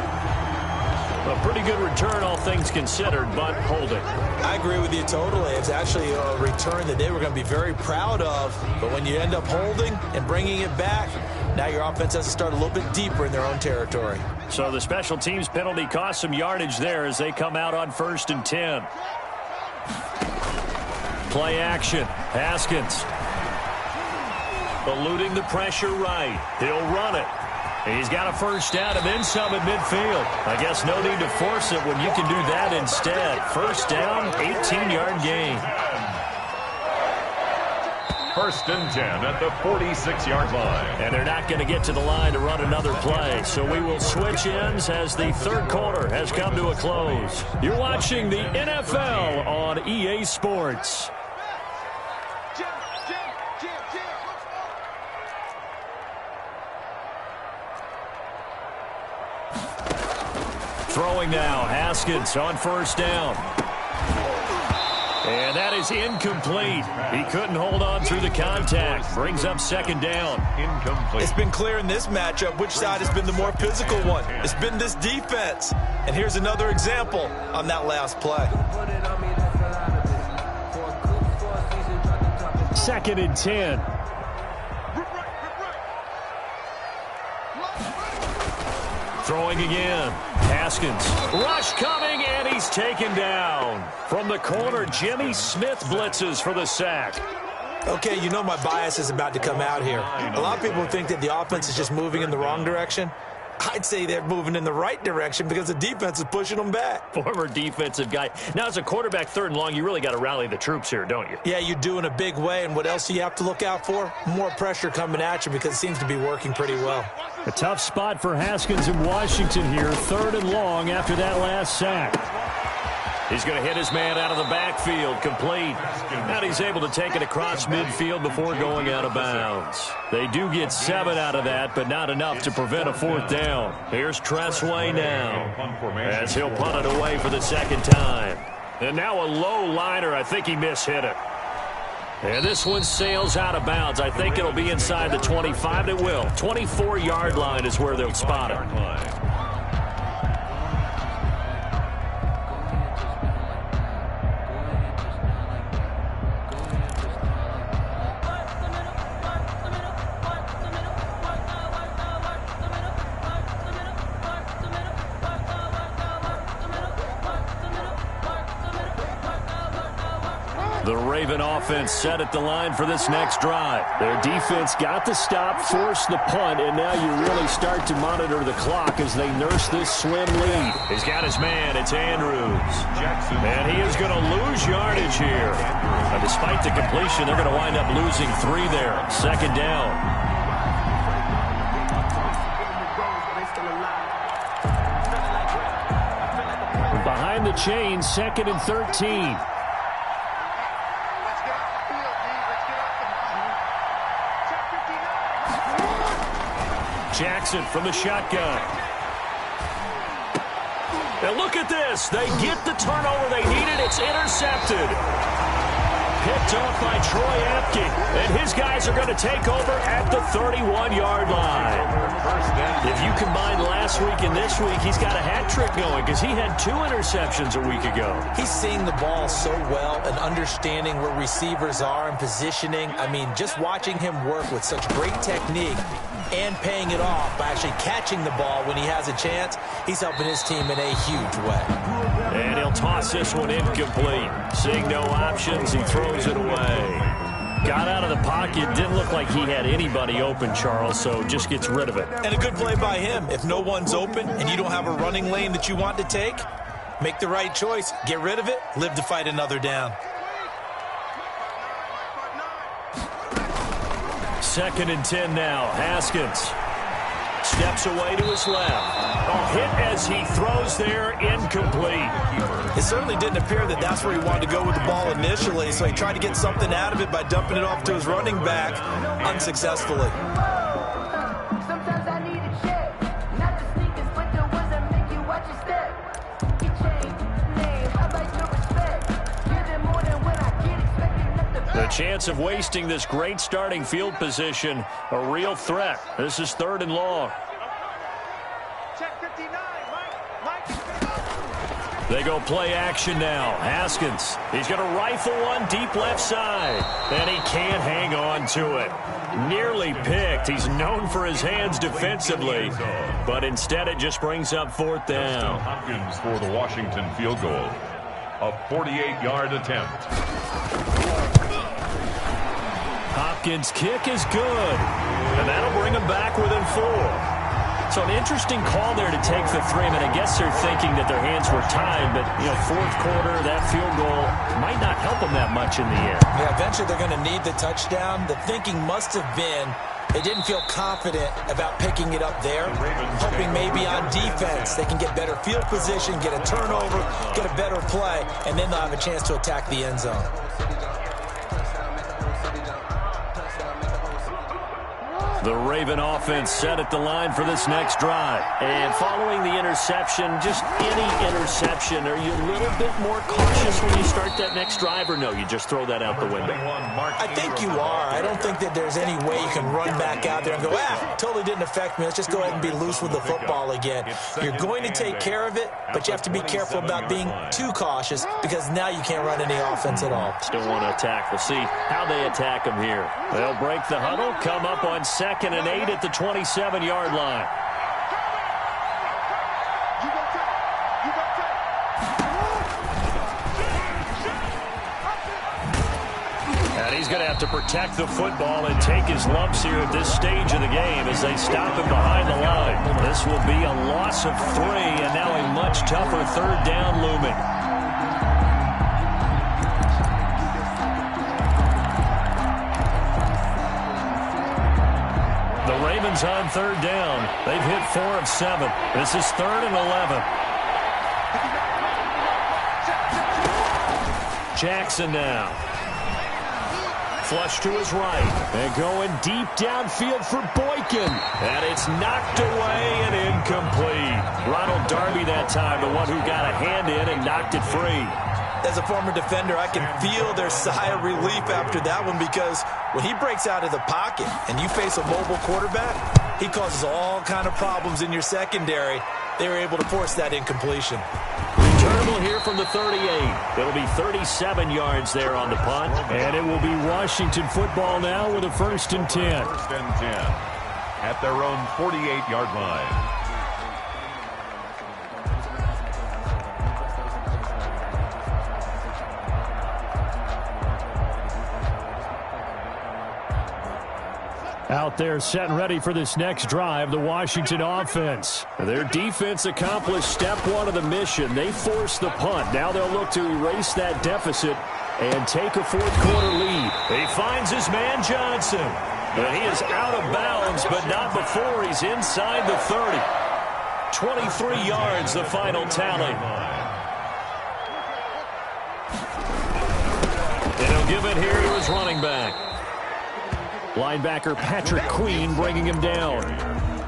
A pretty good return, all things considered, but holding. I agree with you totally. It's actually a return that they were going to be very proud of. But when you end up holding and bringing it back, now your offense has to start a little bit deeper in their own territory. So the special teams penalty cost some yardage there as they come out on 1st and 10. Play action. Haskins. Eluding the pressure right. He'll run it. He's got a first down and then some at midfield. I guess no need to force it when you can do that instead. First down, 18-yard gain. 1st and 10 at the 46-yard line. And they're not going to get to the line to run another play. So we will switch ends as the 3rd quarter has come to a close. You're watching the NFL on EA Sports. Throwing now, Haskins on 1st down. And that is incomplete. He couldn't hold on through the contact. Brings up 2nd down. Incomplete. It's been clear in this matchup which side has been the more physical one. It's been this defense. And here's another example on that last play. 2nd and 10. Throwing again. Haskins. Rush coming, and he's taken down. From the corner, Jimmy Smith blitzes for the sack. Okay, you know my bias is about to come out here. A lot of people think that the offense is just moving in the wrong direction. I'd say they're moving in the right direction because the defense is pushing them back. Former defensive guy. Now, as a quarterback, 3rd and long, you really got to rally the troops here, don't you? Yeah, you do in a big way, and what else do you have to look out for? More pressure coming at you because it seems to be working pretty well. A tough spot for Haskins in Washington here, 3rd and long after that last sack. He's going to hit his man out of the backfield, complete. And he's able to take it across midfield before going out of bounds. They do get 7 out of that, but not enough to prevent a 4th down. Here's Tressway now, as he'll punt it away for the 2nd time. And now a low liner. I think he mishit it. And this one sails out of bounds. I think it'll be inside the 25. It will. 24-yard line is where they'll spot it. The Raven offense set at the line for this next drive. Their defense got the stop, forced the punt, and now you really start to monitor the clock as they nurse this slim lead. He's got his man. It's Andrews. And he is going to lose yardage here. But despite the completion, they're going to wind up losing 3 there. 2nd down. Behind the chains, 2nd and 13. Jackson from the shotgun. And look at this. They get the turnover they needed. It's intercepted. Picked off by Troy Apke. And his guys are going to take over at the 31-yard line. If you combine last week and this week, he's got a hat trick going because he had 2 interceptions a week ago. He's seeing the ball so well and understanding where receivers are and positioning. I mean, just watching him work with such great technique and paying it off by actually catching the ball when he has a chance, he's helping his team in a huge way. And he'll toss this one incomplete. Seeing no options, he throws it away. Got out of the pocket. Didn't look like he had anybody open, Charles, so just gets rid of it. And a good play by him. If no one's open and you don't have a running lane that you want to take, make the right choice. Get rid of it. Live to fight another down. 2nd and 10 now. Haskins steps away to his left. Hit as he throws there, incomplete. It certainly didn't appear that that's where he wanted to go with the ball initially, so he tried to get something out of it by dumping it off to his running back unsuccessfully. Sometimes I need a check, not the sneakers, but the ones that make you watch your step. He changed name, I like your respect. Give them more than when I get expected nothing. The chance of wasting this great starting field position, a real threat. This is 3rd and long. They go play action now. Haskins, he's going to rifle one deep left side. And he can't hang on to it. Nearly picked. He's known for his hands defensively. But instead it just brings up 4th down. Hopkins for the Washington field goal. A 48-yard attempt. Hopkins' kick is good. And that'll bring him back within 4. So an interesting call there to take the 3. I mean, I guess they're thinking that their hands were tied, but, 4th quarter, that field goal might not help them that much in the end. Yeah, eventually they're going to need the touchdown. The thinking must have been they didn't feel confident about picking it up there, hoping maybe on defense they can get better field position, get a turnover, get a better play, and then they'll have a chance to attack the end zone. The Raven offense set at the line for this next drive. And following the interception, just any interception, are you a little bit more cautious when you start that next drive, or no, you just throw that out the window? I think you are. I don't think that there's any way you can run back out there and go, totally didn't affect me. Let's just go ahead and be loose with the football again. You're going to take care of it, but you have to be careful about being too cautious because now you can't run any offense at all. Still want to attack. We'll see how they attack him here. They'll break the huddle, come up on 2nd and 8 at the 27-yard line. he's going to have to protect the football and take his lumps here at this stage of the game as they stop him behind the line. This will be a loss of 3, and now a much tougher third down looming. The Ravens on third down. They've hit 4 of 7. This is 3rd and 11. Jackson now. Flush to his right. And going deep downfield for Boykin. And it's knocked away and incomplete. Ronald Darby that time, the one who got a hand in and knocked it free. As a former defender, I can feel their sigh of relief after that one, because when he breaks out of the pocket and you face a mobile quarterback, he causes all kind of problems in your secondary. They were able to force that incompletion. Returnable here from the 38. It'll be 37 yards there on the punt. And it will be Washington football now with a 1st and 10. 1st and 10 at their own 48-yard line. Out there set and ready for this next drive, the Washington offense. Their defense accomplished step 1 of the mission. They forced the punt. Now they'll look to erase that deficit and take a 4th quarter lead. He finds his man Johnson. But he is out of bounds, but not before he's inside the 30. 23 yards, the final tally. And he'll give it here to his running back. Linebacker Patrick Queen bringing him down.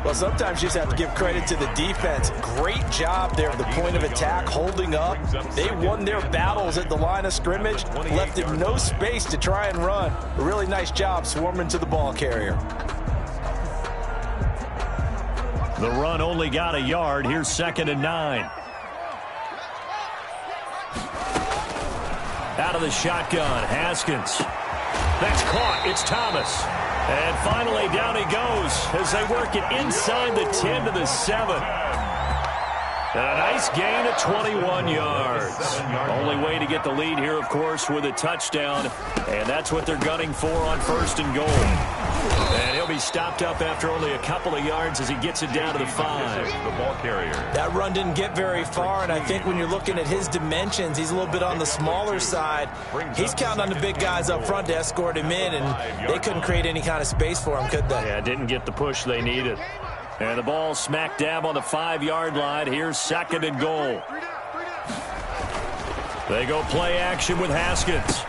Well, sometimes you just have to give credit to the defense. Great job there at the point of attack, holding up. They won their battles at the line of scrimmage, left him no space to try and run. A really nice job swarming to the ball carrier. The run only got a yard. Here's 2nd and 9. Out of the shotgun, Haskins. That's caught. It's Thomas. And finally, down he goes as they work it inside the 10 to the 7. And a nice gain of 21 yards. Only way to get the lead here, of course, with a touchdown. And that's what they're gunning for on 1st and goal. And he'll be stopped up after only a couple of yards as he gets it down to the 5. The ball carrier. That run didn't get very far, and I think when you're looking at his dimensions, he's a little bit on the smaller side. He's counting on the big guys up front to escort him in, and they couldn't create any kind of space for him, could they? Yeah, didn't get the push they needed. And the ball smack dab on the 5-yard line. Here's 2nd and goal. They go play action with Haskins.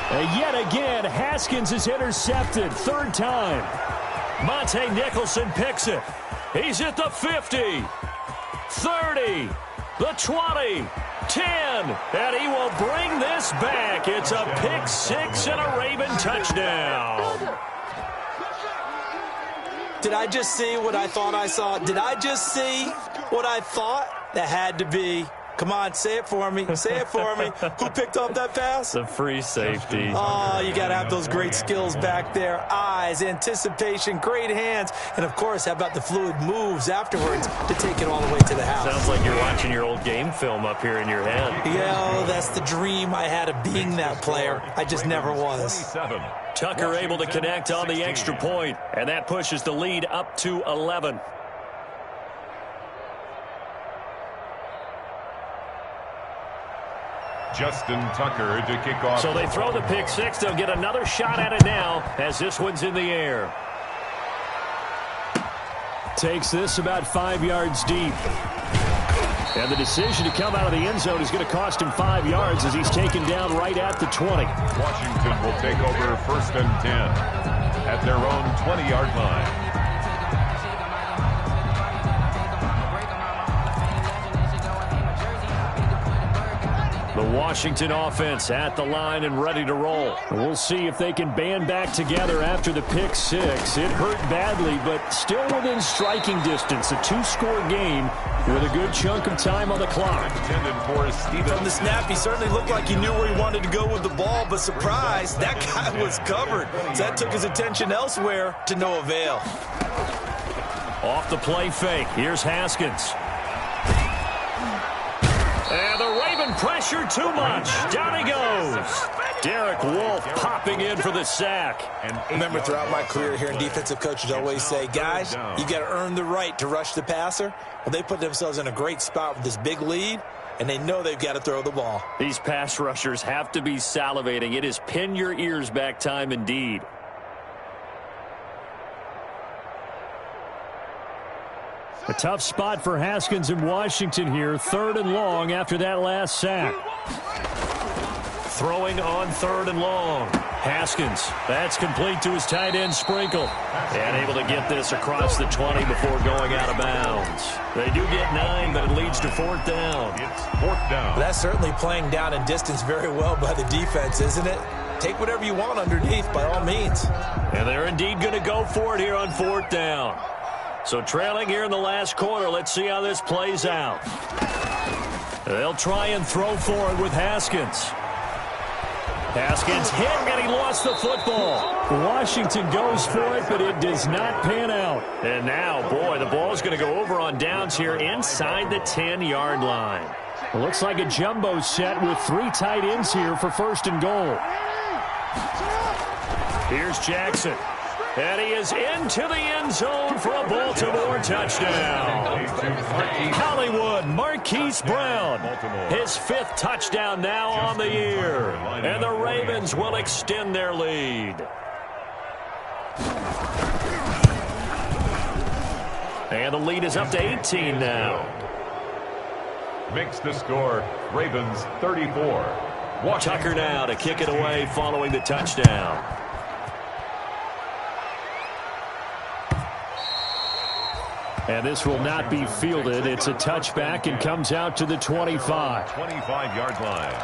And yet again, Haskins is intercepted. 3rd time. Monte Nicholson picks it. He's at the 50, 30, the 20, 10, and he will bring this back. It's a pick 6 and a Raven touchdown. Did I just see what I thought I saw? Did I just see what I thought? That had to be. Come on, say it for me. Say it for me. Who picked up that pass? The free safety. Oh, you got to have those great skills back there. Eyes, anticipation, great hands. And, of course, how about the fluid moves afterwards to take it all the way to the house? Sounds like you're watching your old game film up here in your head. Yeah, that's the dream I had of being that player. I just never was. Tucker able to connect on the extra point, and that pushes the lead up to 11. Justin Tucker to kick off. So they throw the pick 6. They'll get another shot at it now as this one's in the air. Takes this about 5 yards deep. And the decision to come out of the end zone is going to cost him 5 yards as he's taken down right at the 20. Washington will take over 1st and 10 at their own 20-yard line. The Washington offense at the line and ready to roll. We'll see if they can band back together after the pick 6. It hurt badly, but still within striking distance. A 2-score game with a good chunk of time on the clock. From the snap, he certainly looked like he knew where he wanted to go with the ball, but surprise, that guy was covered. So that took his attention elsewhere to no avail. Off the play fake. Here's Haskins. And the Raven pressure too much. Down he goes. Derek Wolfe popping in for the sack. Remember, throughout my career here in defensive coaches always say, guys, you got to earn the right to rush the passer. Well, they put themselves in a great spot with this big lead, and they know they've got to throw the ball. These pass rushers have to be salivating. It is pin your ears back time indeed. A tough spot for Haskins in Washington here. 3rd and long after that last sack. Throwing on 3rd and long. Haskins, that's complete to his tight end Sprinkle. And able to get this across the 20 before going out of bounds. They do get 9, but it leads to 4th down. It's 4th down. That's certainly playing down in distance very well by the defense, isn't it? Take whatever you want underneath by all means. And they're indeed going to go for it here on 4th down. So trailing here in the last quarter, let's see how this plays out. They'll try and throw for it with Haskins. Haskins hit, and he lost the football. Washington goes for it, but it does not pan out. And now, boy, the ball's going to go over on downs here inside the 10-yard line. It looks like a jumbo set with 3 tight ends here for 1st and goal. Here's Jackson. And he is into the end zone for a Baltimore touchdown. Hollywood, Marquise Brown, his 5th touchdown now on the year. And the Ravens will extend their lead. And the lead is up to 18 now. Makes the score Ravens 34. Tucker now to kick it away following the touchdown. And this will not be fielded. It's a touchback and comes out to the 25. 25-yard line.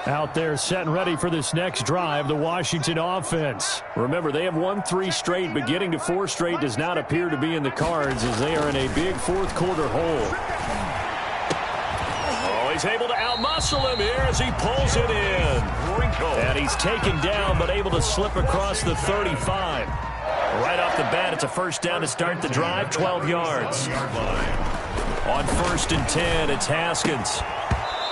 Out there set and ready for this next drive, the Washington offense. Remember, they have won 3 straight, but getting to 4 straight does not appear to be in the cards as they are in a big 4th quarter hole. Oh, he's able to outmuscle him here as he pulls it in. And he's taken down, but able to slip across the 35. Right off the bat, it's a 1st down to start the drive, 12 yards. On 1st and 10, it's Haskins.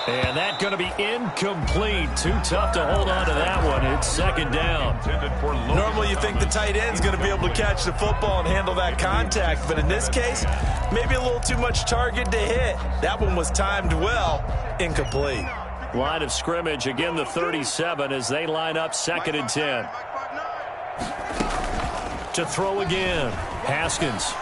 And that's going to be incomplete. Too tough to hold on to that one. It's 2nd down. Normally you think the tight end's going to be able to catch the football and handle that contact, but in this case, maybe a little too much target to hit. That one was timed well. Incomplete. Line of scrimmage, again the 37 as they line up 2nd and 10. To throw again, Haskins.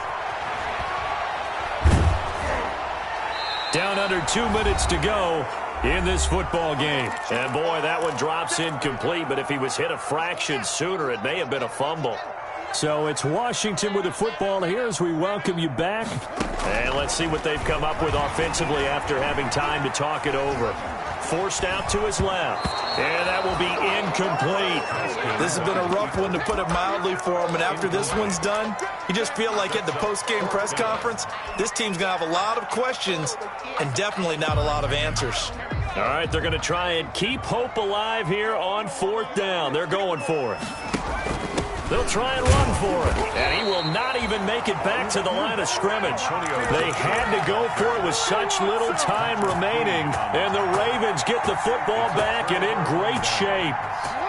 Down under 2 minutes to go in this football game. And boy, that one drops incomplete, but if he was hit a fraction sooner, it may have been a fumble. So it's Washington with the football here as we welcome you back. And let's see what they've come up with offensively after having time to talk it over. Forced out to his left. And that will be incomplete. This has been a rough one, to put it mildly, for him. And after this one's done, you just feel like at the post-game press conference, this team's going to have a lot of questions and definitely not a lot of answers. All right, they're going to try and keep hope alive here on 4th down. They're going for it. They'll try and run for it. And he will not even make it back to the line of scrimmage. They had to go for it with such little time remaining. And the Ravens get the football back and in great shape.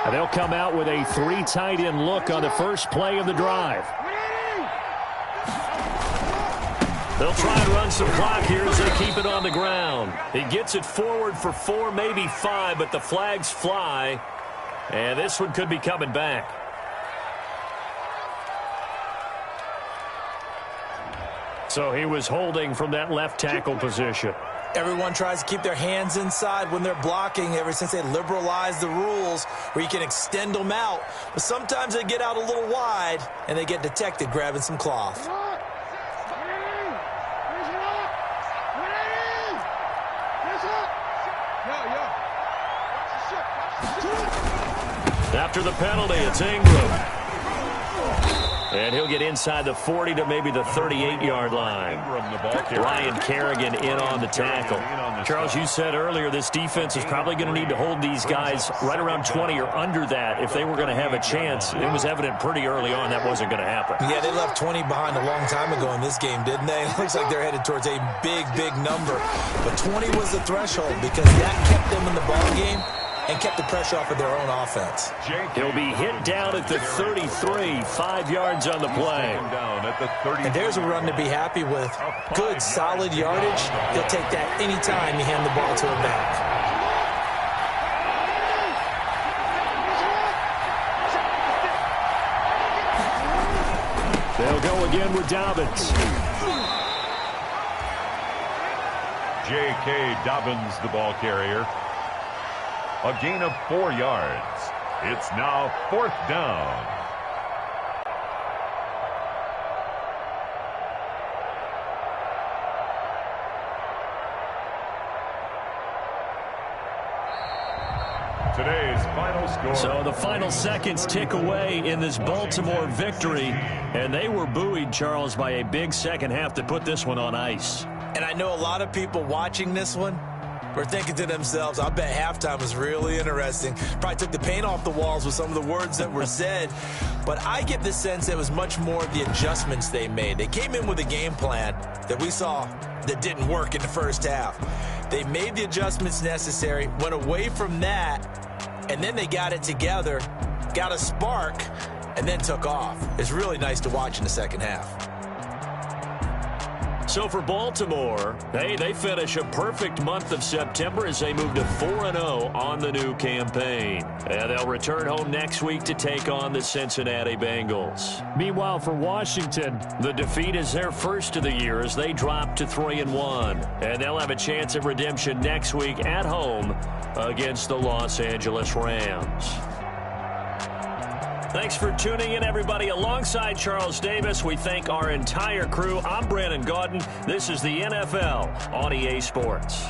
And they'll come out with a 3 tight end look on the first play of the drive. They'll try and run some clock here as they keep it on the ground. He gets it forward for 4, maybe 5, but the flags fly. And this one could be coming back. So he was holding from that left tackle position. Everyone tries to keep their hands inside when they're blocking ever since they liberalized the rules where you can extend them out. But sometimes they get out a little wide and they get detected grabbing some cloth. After the penalty, it's Ingram. And he'll get inside the 40 to maybe the 38-yard line. Ryan Kerrigan in on the tackle. Charles, you said earlier this defense is probably going to need to hold these guys right around 20 or under that if they were going to have a chance. It was evident pretty early on that wasn't going to happen. Yeah, they left 20 behind a long time ago in this game, didn't they? It looks like they're headed towards a big, big number. But 20 was the threshold because that kept them in the ball game and kept the pressure off of their own offense. He'll be hit down at the 33, 5 yards on the play. And there's a run to be happy with. Good, solid yardage. He'll take that anytime you hand the ball to him back. They'll go again with Dobbins. J.K. Dobbins, the ball carrier. A gain of 4 yards. It's now 4th down. Today's final score. So the final seconds tick away in this Baltimore victory, and they were buoyed, Charles, by a big second half to put this one on ice. And I know a lot of people watching this one were thinking to themselves, I bet halftime was really interesting. Probably took the paint off the walls with some of the words that were said. But I get the sense it was much more of the adjustments they made. They came in with a game plan that we saw that didn't work in the first half. They made the adjustments necessary, went away from that, and then they got it together, got a spark, and then took off. It's really nice to watch in the second half. So for Baltimore, they finish a perfect month of September as they move to 4-0 on the new campaign. And they'll return home next week to take on the Cincinnati Bengals. Meanwhile, for Washington, the defeat is their first of the year as they drop to 3-1. And they'll have a chance at redemption next week at home against the Los Angeles Rams. Thanks for tuning in, everybody. Alongside Charles Davis, we thank our entire crew. I'm Brandon Gaudin. This is the NFL on EA Sports.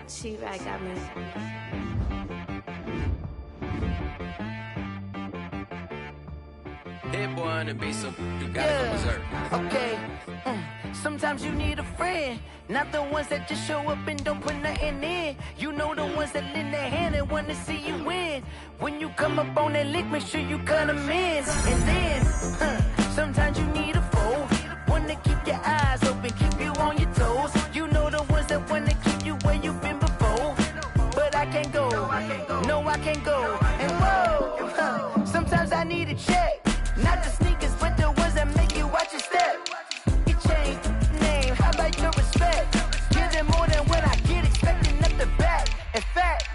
She-Rag got me. Hit boy and be some, you gotta go berserk. Okay. Sometimes you need a friend, not the ones that just show up and don't put nothing in. You know the ones that lend their hand and want to see you win. When you come up on that lick, make sure you cut them in. And then, sometimes you need a foe, one to keep your eyes open, keep you on your toes. You know the ones that want to keep you where you've been before. But I can't go, no I can't go. And whoa, sometimes I need a check. Not the sneakers, but the ones that make you watch your step. You change name, how about your respect? Give them more than what I get, expecting nothing back. In fact,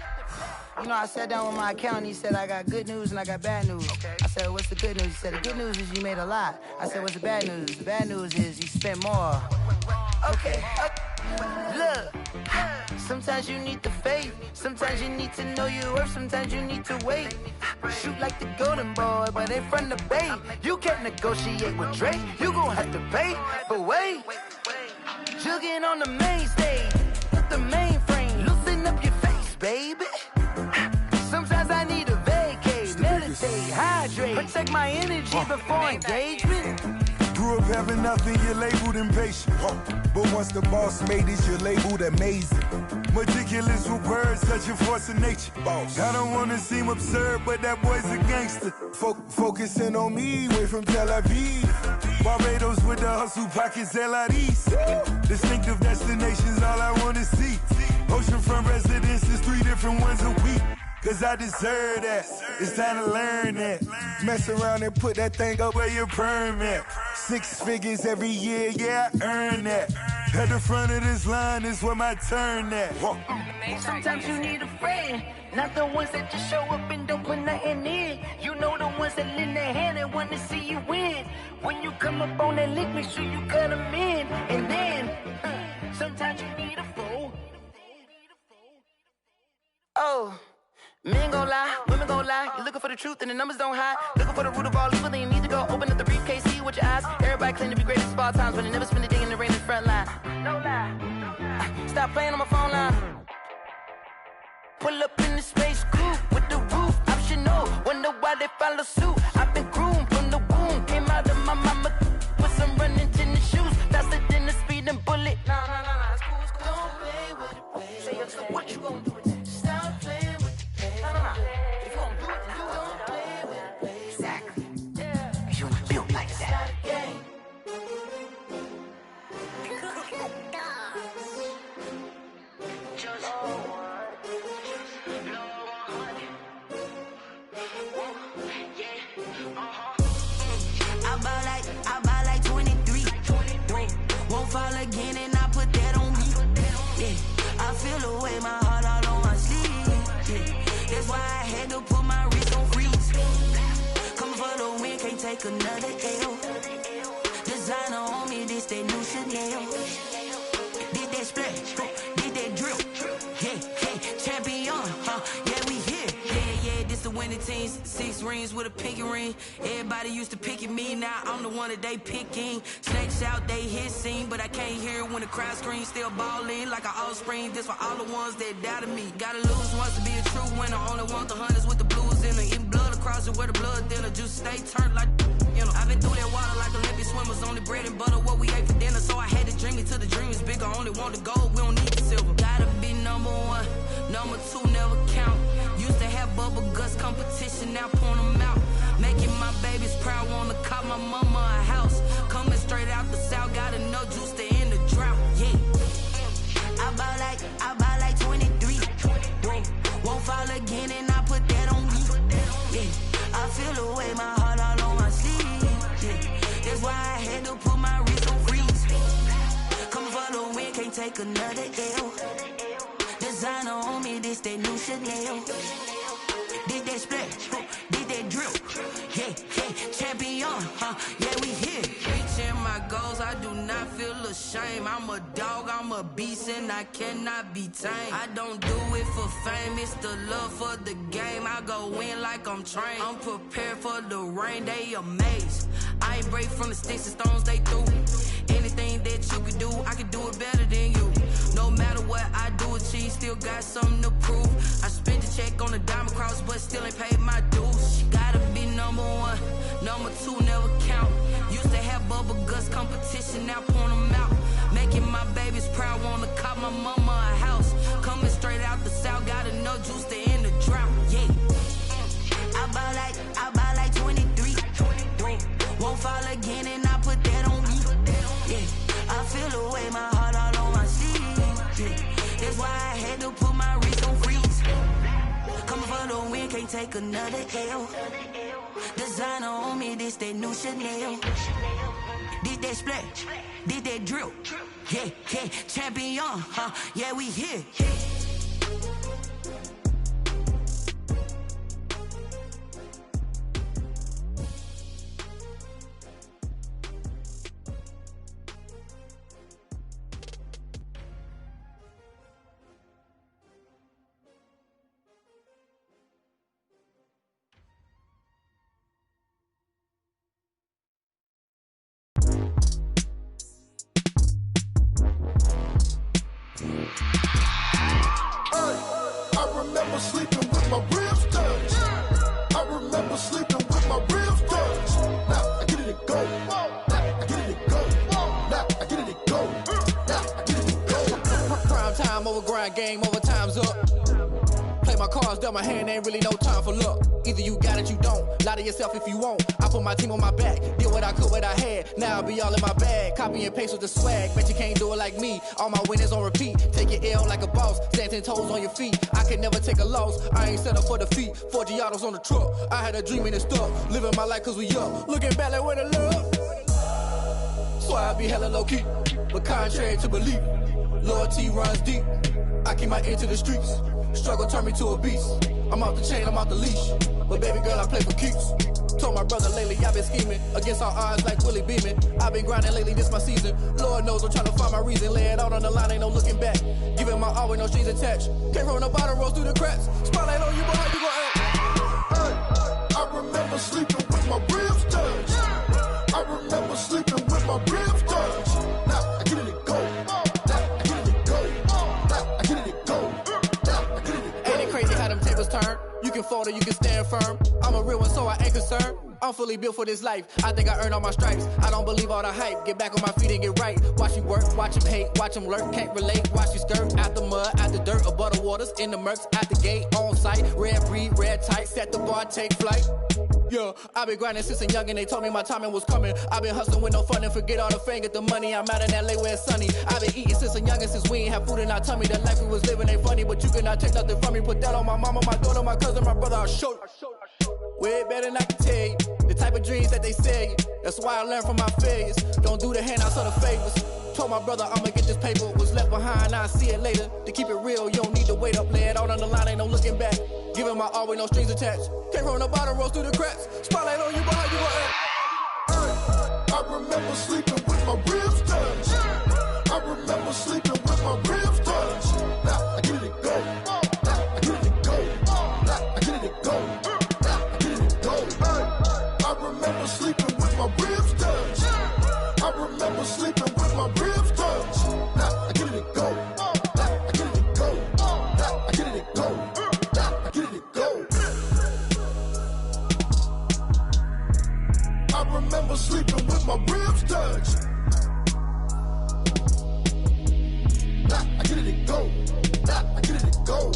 you know, I sat down with my accountant, he said, I got good news and I got bad news. I said, what's the good news? He said, the good news is you made a lot. I said, what's the bad news? The bad news is you spent more. Okay, look, Sometimes you need the faith. Sometimes you need to know your worth. Sometimes you need to wait. Shoot like the golden boy, but in front of Bay. You can't negotiate with Drake. You gon' have to pay. But wait, jugging on the main stage with the mainframe. Loosen up your face, baby. Sometimes I need a vacate, meditate, hydrate, protect my energy before engagement. Grew up having nothing, you're labeled impatient. But once the boss made it, you're labeled amazing. Meticulous with words, such a force of nature. I don't wanna seem absurd, but that boy's a gangster. Focusing on me, way from Tel Aviv. Barbados with the hustle pockets, LIDs. Distinctive destinations, all I wanna see. Oceanfront residences, 3 different ones a week. Cause I deserve that, it's time to learn that. Mess around and put that thing up where your permit. 6 figures every year, yeah, I earn that. At the front of this line is where my turn at. Sometimes you need a friend, not the ones that just show up and don't put nothing in. You know the ones that lend their hand and want to see you win. When you come up on that lick, make sure you cut them in. And then, sometimes you need a fool. Oh. Men gon' lie, women gon' lie. You're looking for the truth and the numbers don't hide. Looking for the root of all evil, then you need to go open up the briefcase, see with your eyes. Everybody claim to be greatest of all times, but they never spend a day in the rain in the front line. No lie. Stop playing on my phone line. Pull up in the space coupe with the roof optional. Wonder why they follow suit. I've been groomed from the womb. Came out of my mama with some running tennis shoes. Faster than the speeding bullet. Nah, it's cool, it's cool. Don't play with it, baby. Say, so what you gon' do with it? Stop playing with it. If you gon' do it, then don't play with it, baby. Exactly. Yeah. You was built like that. I buy like 23. Won't fall again and I put that on me. Yeah. I feel the way my heart all on my sleeve. Yeah. That's why I had to put my wrist on freeze. Coming for the win, can't take another L. Designer on me, this that new Chanel. Did that splash, did that drill. Yeah, champion, yeah, we here. Yeah, this the winning team. 6 rings with a pinky ring. Everybody used to pick at me, now I'm the one that they picking. Snakes out, they hit scene, but I can't hear it when the crowd screams. Still balling like an offspring. This for all the ones that doubted me. Gotta lose once to be a true winner. Only want the hunters with the blues in it. Eating blood across it where the blood thinner. Just stay turned like, you know. I've been through that water like Olympic swimmers. Only bread and butter, what we ate for dinner. So I had to dream it till the dream is bigger. Only want the gold, we don't need the silver. Gotta be number 1, number 2 never count. Used to have bubble guts competition, now point them out. Making my babies proud, wanna call my mama a house. Coming straight out the south, got enough juice to end the drought. Yeah. I buy like 23. Won't fall again and I put that on me. Yeah. I feel the way my heart all on my sleeve. Yeah. That's why I had to put my wrist on freeze. Coming for the win, can't take another L. Designer on me, this that new Chanel. Did that splash, did that drill. Yeah, champion, yeah, we here. Reaching my goals, I do not feel ashamed. I'm a dog, I'm a beast, and I cannot be tamed. I don't do it for fame, it's the love for the game. I go in like I'm trained. I'm prepared for the rain, they amazed. I ain't break from the sticks and stones they threw. Anything that you could do, I could do it better than you. No matter what I do, achieve, still got something to prove. I spent the check on the diamond cross, but still ain't paid my dues. Gotta be number 1, number 2 never count. Used to have bubble guts competition, now point them out. Making my babies proud, wanna call my mama a house. Coming straight out the south, got enough juice to end the drought. Yeah. I buy like 23. Won't fall again and I put that on me. Yeah. I feel the way my heart all on my sleeve. Yeah. That's why I had to put my wrist on freeze. Coming for the win, can't take another L. Designer on me, this that new Chanel. Did that splash, did that drill. Yeah, champion, yeah, we here. I remember sleeping with my ribs touched. I remember sleeping with my ribs touched. Now I get it and go. Now I get it and go. Now I get it and go. Now I get it and go. Prime time over grind game, over time's up. Play my cards, dealt my hand, ain't really no time for luck. Either you got it, you don't. Lie to yourself if you won't. I put my team on my back, did what I could, what I had. Now I be all in my bag, copy and paste with the swag. Bet you can't do it like me. All my winners on repeat. Take your L like a boss, stand 10 toes on your feet. I can never take a loss. I ain't set up for defeat. 4 Giottos on the truck. I had a dream and it stuck. Living my life cause we up. Looking back like where the love. So I be hella low key, but contrary to belief, loyalty runs deep. I keep my ear to the streets. Struggle turned me to a beast. I'm off the chain, I'm off the leash. But baby girl, I play for keeps. Told my brother lately, I've been scheming against all odds like Willie Beeman. I've been grinding lately, this my season. Lord knows I'm trying to find my reason. Lay it out on the line, ain't no looking back. Giving my all with no strings attached. Can't roll no bottom, rolls through the cracks. Spotlight on you, boy, how you gon' act? I remember sleeping with my ribs touched. I remember sleeping with my ribs touched. Now I get it and go. Now I get it and go. Now I get it and go. Now I get it and go. Ain't it crazy how them tables turn? You can fold or you can stand firm. I'm a real one, so I ain't concerned. I'm fully built for this life. I think I earned all my stripes. I don't believe all the hype. Get back on my feet and get right. Watch you work, watch him hate, watch him lurk. Can't relate, watch you skirt. Out the mud, out the dirt, above the waters, in the murks, out the gate, on site. Red breed, red tight, set the bar, take flight. Yeah, I been grinding since a young and they told me my timing was coming. I been hustling with no fun and forget all the fame, get the money. I'm out in LA where it's sunny. I been eating since a young and since we ain't have food in our tummy. The life we was living ain't funny, but you cannot take nothing from me. Put that on my mama, my daughter, my cousin, my brother, I'll show you. Way better than I can tell you. The type of dreams that they sell you. That's why I learned from my failures. Don't do the handouts or the favors. Told my brother I'ma get this paper. Was left behind, I'll see it later. To keep it real, you don't need to wait up. Lay it out on the line, ain't no looking back. Giving my all with no strings attached. Can't roll no bottom, rolls through the cracks. Spotlight on you, boy, how you gon' act? I remember sleeping with my ribs touched. I remember sleeping with my ribs touched. Now I get it and go. Now I get it and go. Now I get it and go. Now I get it and go. I remember sleeping with my ribs touched. I remember sleeping with my ribs touched. Now I get it and go. Now I get it and go. Now I get it and go. Now I get it and go. I remember sleeping with my ribs touched. Now I get it and go. Now I get it and go.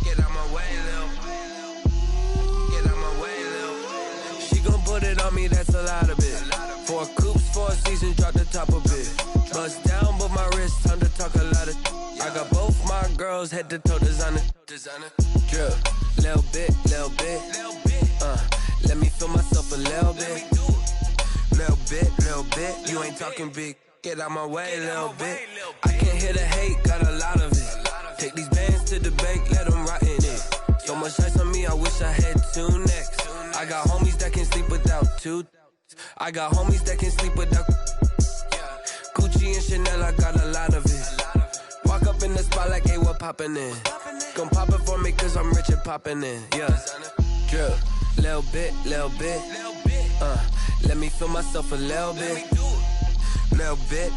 Get out my way, Lil. Get out my way, Lil. She gon' put it on me, that's a lot of it. 4 coops, 4 seasons, drop the top of it. Bust down, but my wrist, time to talk a lot of. I got both my girls, head to toe designer. Drip, little bit, little bit. Let me feel myself a little bit. Little bit. You ain't talking big. Get out my way, little bit. I can't hear the hate, got a lot of it. Take these bands to the bank, let them rot in it. So much ice on me, I wish I had 2 necks. I got homies that can sleep without 2. I got homies that can sleep without Gucci and Chanel, I got a lot of it. Walk up in the spot like, hey, what poppin' in? Gon' pop it for me cause I'm rich and poppin' in, yeah. Drip, little bit. Let me feel myself a little bit. Little bit.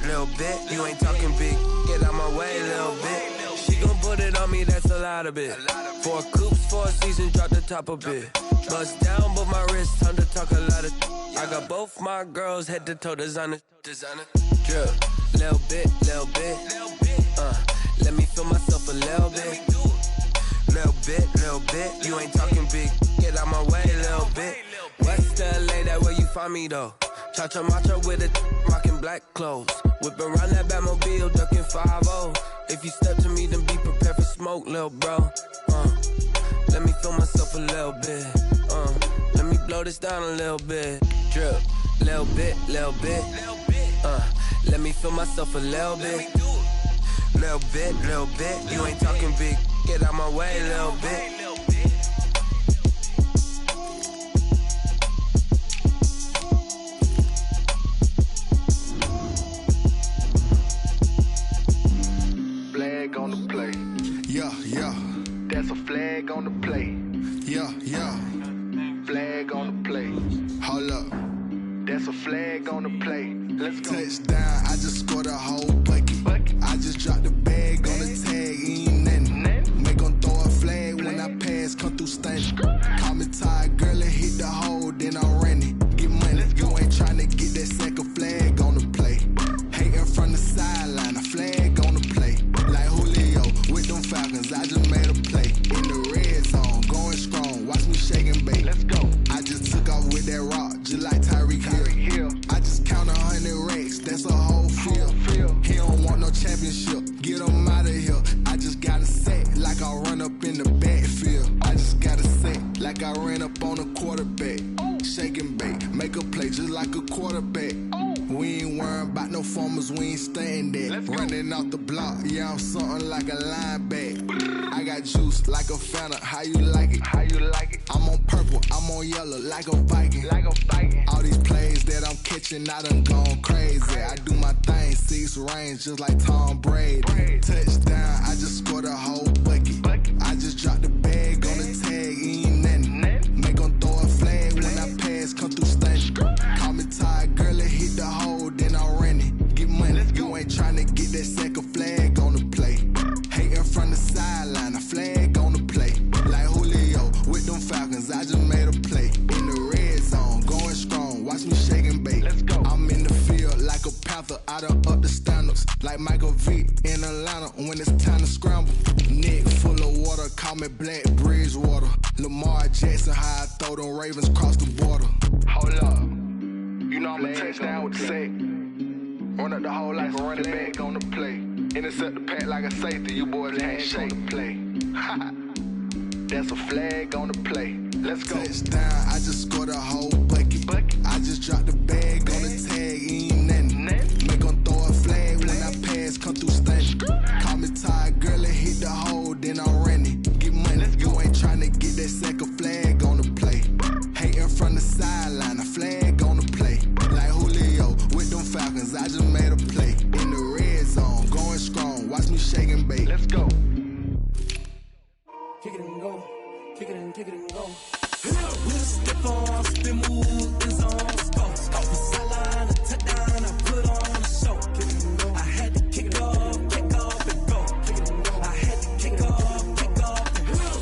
You ain't talking big. Get out my way, little bit. She gon' put it on me, that's a lot of it. 4 coops, 4 seasons, drop the top of it. Bust down, but my wrist, time to talk a lot of. I got both my girls, head to toe designer. Drip, little bit. Let me feel myself a little bit. Little bit. You ain't talking big. Get out my way, little bit. West LA, that where you find me though. Cha-cha matcha with a rockin' black clothes. Whip around that Batmobile, ducking 5-0. If you step to me, then be prepared for smoke, lil' bro. Let me feel myself a little bit. Let me blow this down a little bit. Drip, little bit. Let me feel myself a little bit. Little bit. You ain't talking big. Get out my way, little bit. Flag on the play. Yeah. That's a flag on the play. Yeah. Flag on the play. Hold up. That's a flag on the play. Let's go. Touchdown, I just scored a whole bucket. I just dropped the bag on the tag, ain't nothing. Make them throw a flag when I pass, come through stunning. Call me tired, girl, and hit the hole, then I'm running. Get money, you ain't tryna get that second flag on the play. Hating from the sideline, a flag on the play. Like Julio with them Falcons, I just made a play. In the red zone, going strong, watch me shake and bake. Let's go. I just took off with that rock, just like Tyreek Hill. I just count 100 racks, that's a whole field. He don't want no championship, get him out of here. I just got a set, like I run up in the backfield. I just got a set, like I ran up on a quarterback. Shake and bake, make a play just like a quarterback. We ain't worrying about no formers, we ain't staying there. Running off the block, yeah, I'm something like a linebacker. I got juice like a Fanta, how you like it? I'm on purple, I'm on yellow, like a Viking. All these plays that I'm catching, I done gone crazy. I do my thing, 6 range, just like Tom Brady. Touchdown, I just scored a whole bucket. I just dropped the bag on the tag, ain't nothing. Make them throw a flag when I pass, come through stunning. Call me tired, girl, and hit the hole, then I'm running. Get money, you ain't tryna get that second flag on the play. Hating from the sideline, a flag on the play. Like Julio with them Falcons, I just made a play. In the red zone, going strong, watch me shake and bake. Let's go. I'm in the field like a Panther, I done up the standards. Like Michael Vick in Atlanta when it's time to scramble. Neck full of water, call me Black Bridgewater. Lamar Jackson, how I throw them Ravens cross the border. Hold up, you know I'm a touchdown with the sack. Run up the hole like a running back on the play. Intercept the pack like a safety, you boys can't shake the play. That's a flag on the play. Let's go. Touchdown, I just scored a whole bucket. I just dropped the bag on the tag, ain't nothing. Make them throw a flag when I pass, come through stunning. Call me tired, girl, and hit the hole, then I'm running. Get money, you ain't tryna get that second flag on the play. Hating from the sideline, a flag on the play. Like Julio with them Falcons, I just made a play. In the red zone, going strong, watch me shake and bake. Let's go. Kick it and go. Kick it and go. We'll step on, spin move, in zone, scope. Off the sideline, a touchdown, I put on a show. Kick it and go. I had to kick off and go. Kick it and go. I had to kick off and go.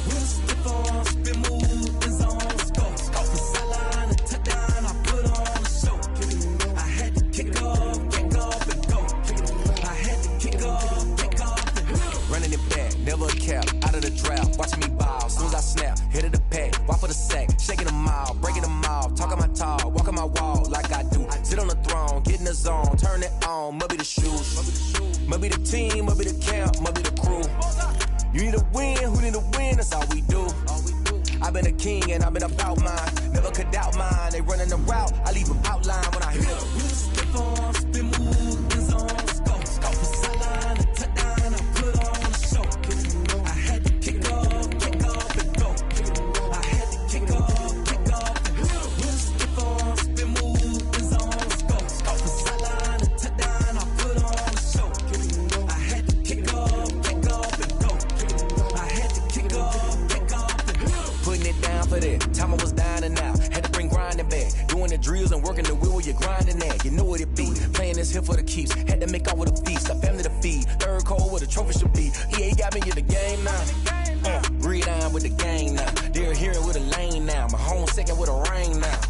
We'll step on, spin move, in zone, scope. Off the sideline, a touchdown, I put on a show. Kick it and go. I had to kick off and go. Kick it and go. I had to kick off and go. Running it back, never a cap, out of the draft, watching me ball. Soon as I snap, hit of the pack, walk for the sack, shaking them all, breaking them all, talking my tall, walking my wall like I do. Sit on the throne, get in the zone, turn it on, must be the shoes, must be the team, must be the camp, must be the crew. You need a win, who need a win, that's all we do. I've been a king and I've been about mine, never could doubt mine. They running the route, I leave them outline when I hit them. We'll step on, spin move, in zone, scope the sideline, a touchdown, I put on a show. I had to kick off and go. I had to kick off and go. We'll step on, spin move, in zone, scope the sideline, a touchdown, I put on a show. I had to kick off and go. I had to kick off and go. Putting it down for that, time I was down and out. Had to bring grinding back, doing the drills and working the wheel where you're grinding at. You know what it be, playing this here for the keeps. Had to make off with a feast, a family to feed. Third cold where the trophy should be. EA got me in the game now. Breathe down with the gang now. They're here with a lane now. My home second with a rain now.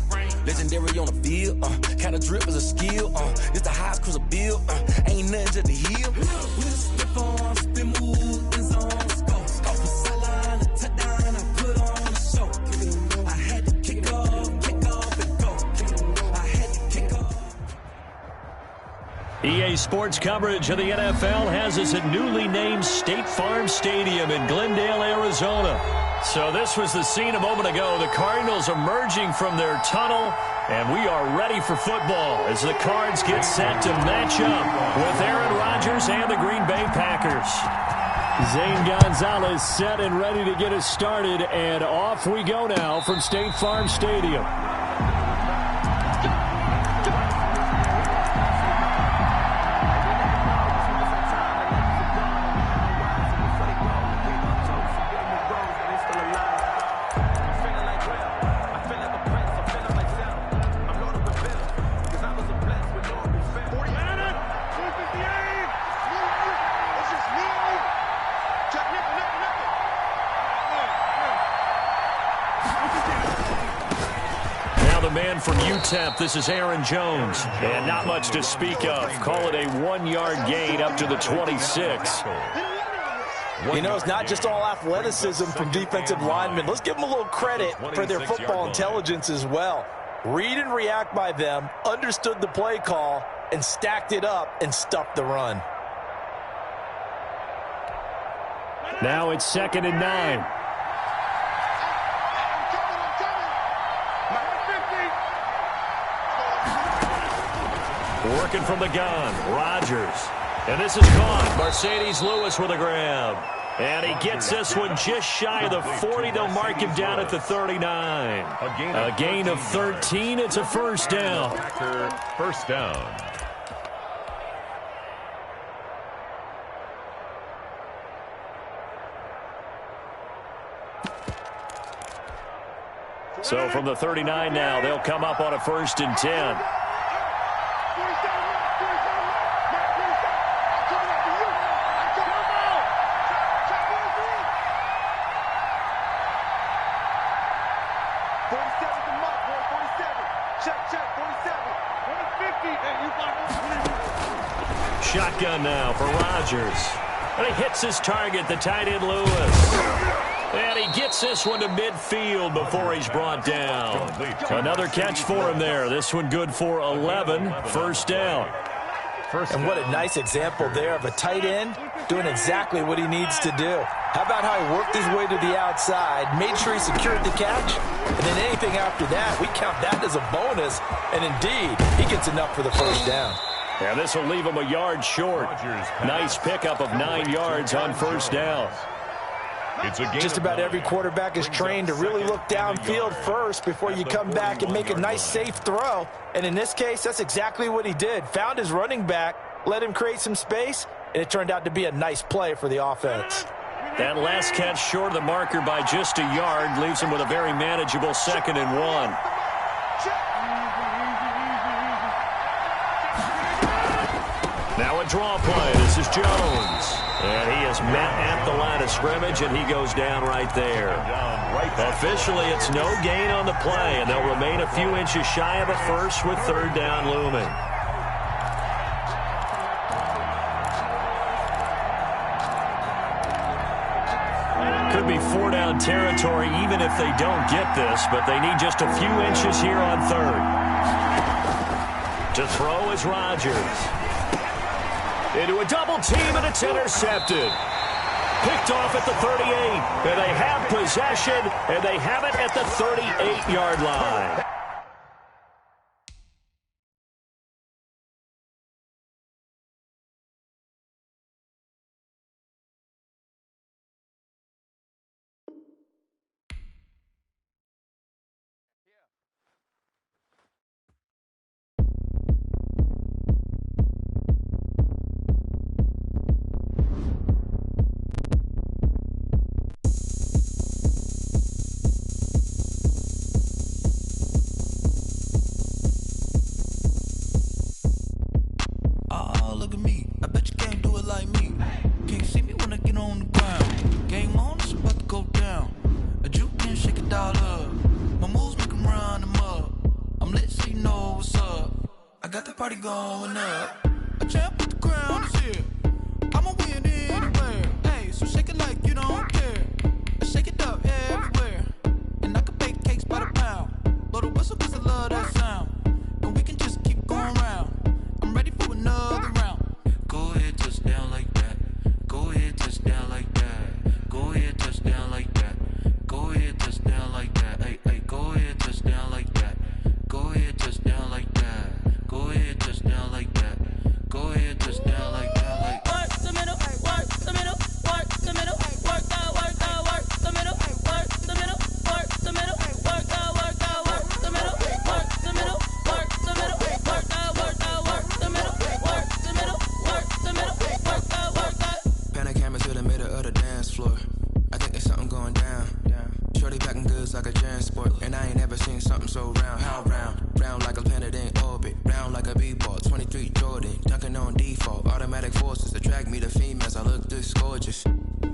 Legendary on the field, kinda drip as a skill. It's the highest cruiser bill, ain't nothing to the hill. We'll step on, spin move, in zone, scope the sideline, a touchdown, I put on a show. I had to kick off and go. I had to kick off. EA Sports coverage of the NFL has us at newly named State Farm Stadium in Glendale, Arizona. So this was the scene a moment ago. The Cardinals emerging from their tunnel, and we are ready for football as the Cards get set to match up with Aaron Rodgers and the Green Bay Packers. Zane Gonzalez set and ready to get us started, and off we go now from State Farm Stadium. Now the man from UTEP, this is Aaron Jones. And not much to speak of. Call it a 1-yard gain up to the 26. You know, it's not just all athleticism from defensive linemen. Let's give them a little credit for their football intelligence as well. Read and react by them, understood the play call, and stacked it up and stuffed the run. Now it's 2nd and 9. Working from the gun, Rodgers. And this is caught. Mercedes Lewis with a grab. And he gets this one just shy of the 40. They'll mark him down at the 39. A gain of 13. It's a first down. First down. So from the 39 now, they'll come up on a 1st and 10. Shotgun now for Rodgers. And he hits his target, the tight end Lewis. And he gets this one to midfield before he's brought down. Another catch for him there. This one good for 11. First down. And what a nice example there of a tight end doing exactly what he needs to do. How about how he worked his way to the outside, made sure he secured the catch, and then anything after that, we count that as a bonus. And indeed, he gets enough for the first down. And this will leave him a yard short. Nice pickup of 9 yards on first down. Just about every quarterback is trained to really look downfield first before you come back and make a nice, safe throw. And in this case, that's exactly what he did. Found his running back, let him create some space, and it turned out to be a nice play for the offense. That last catch short of the marker by just a yard leaves him with a very manageable 2nd and 1. Now a draw play. This is Jones. And he is met at the line of scrimmage, and he goes down right there. Officially, it's no gain on the play, and they'll remain a few inches shy of a first with 3rd down looming. Could be 4-down territory even if they don't get this, but they need just a few inches here on 3rd. To throw is Rodgers. Into a double team, and it's intercepted. Picked off at the 38, and they have possession, and they have it at the 38-yard line.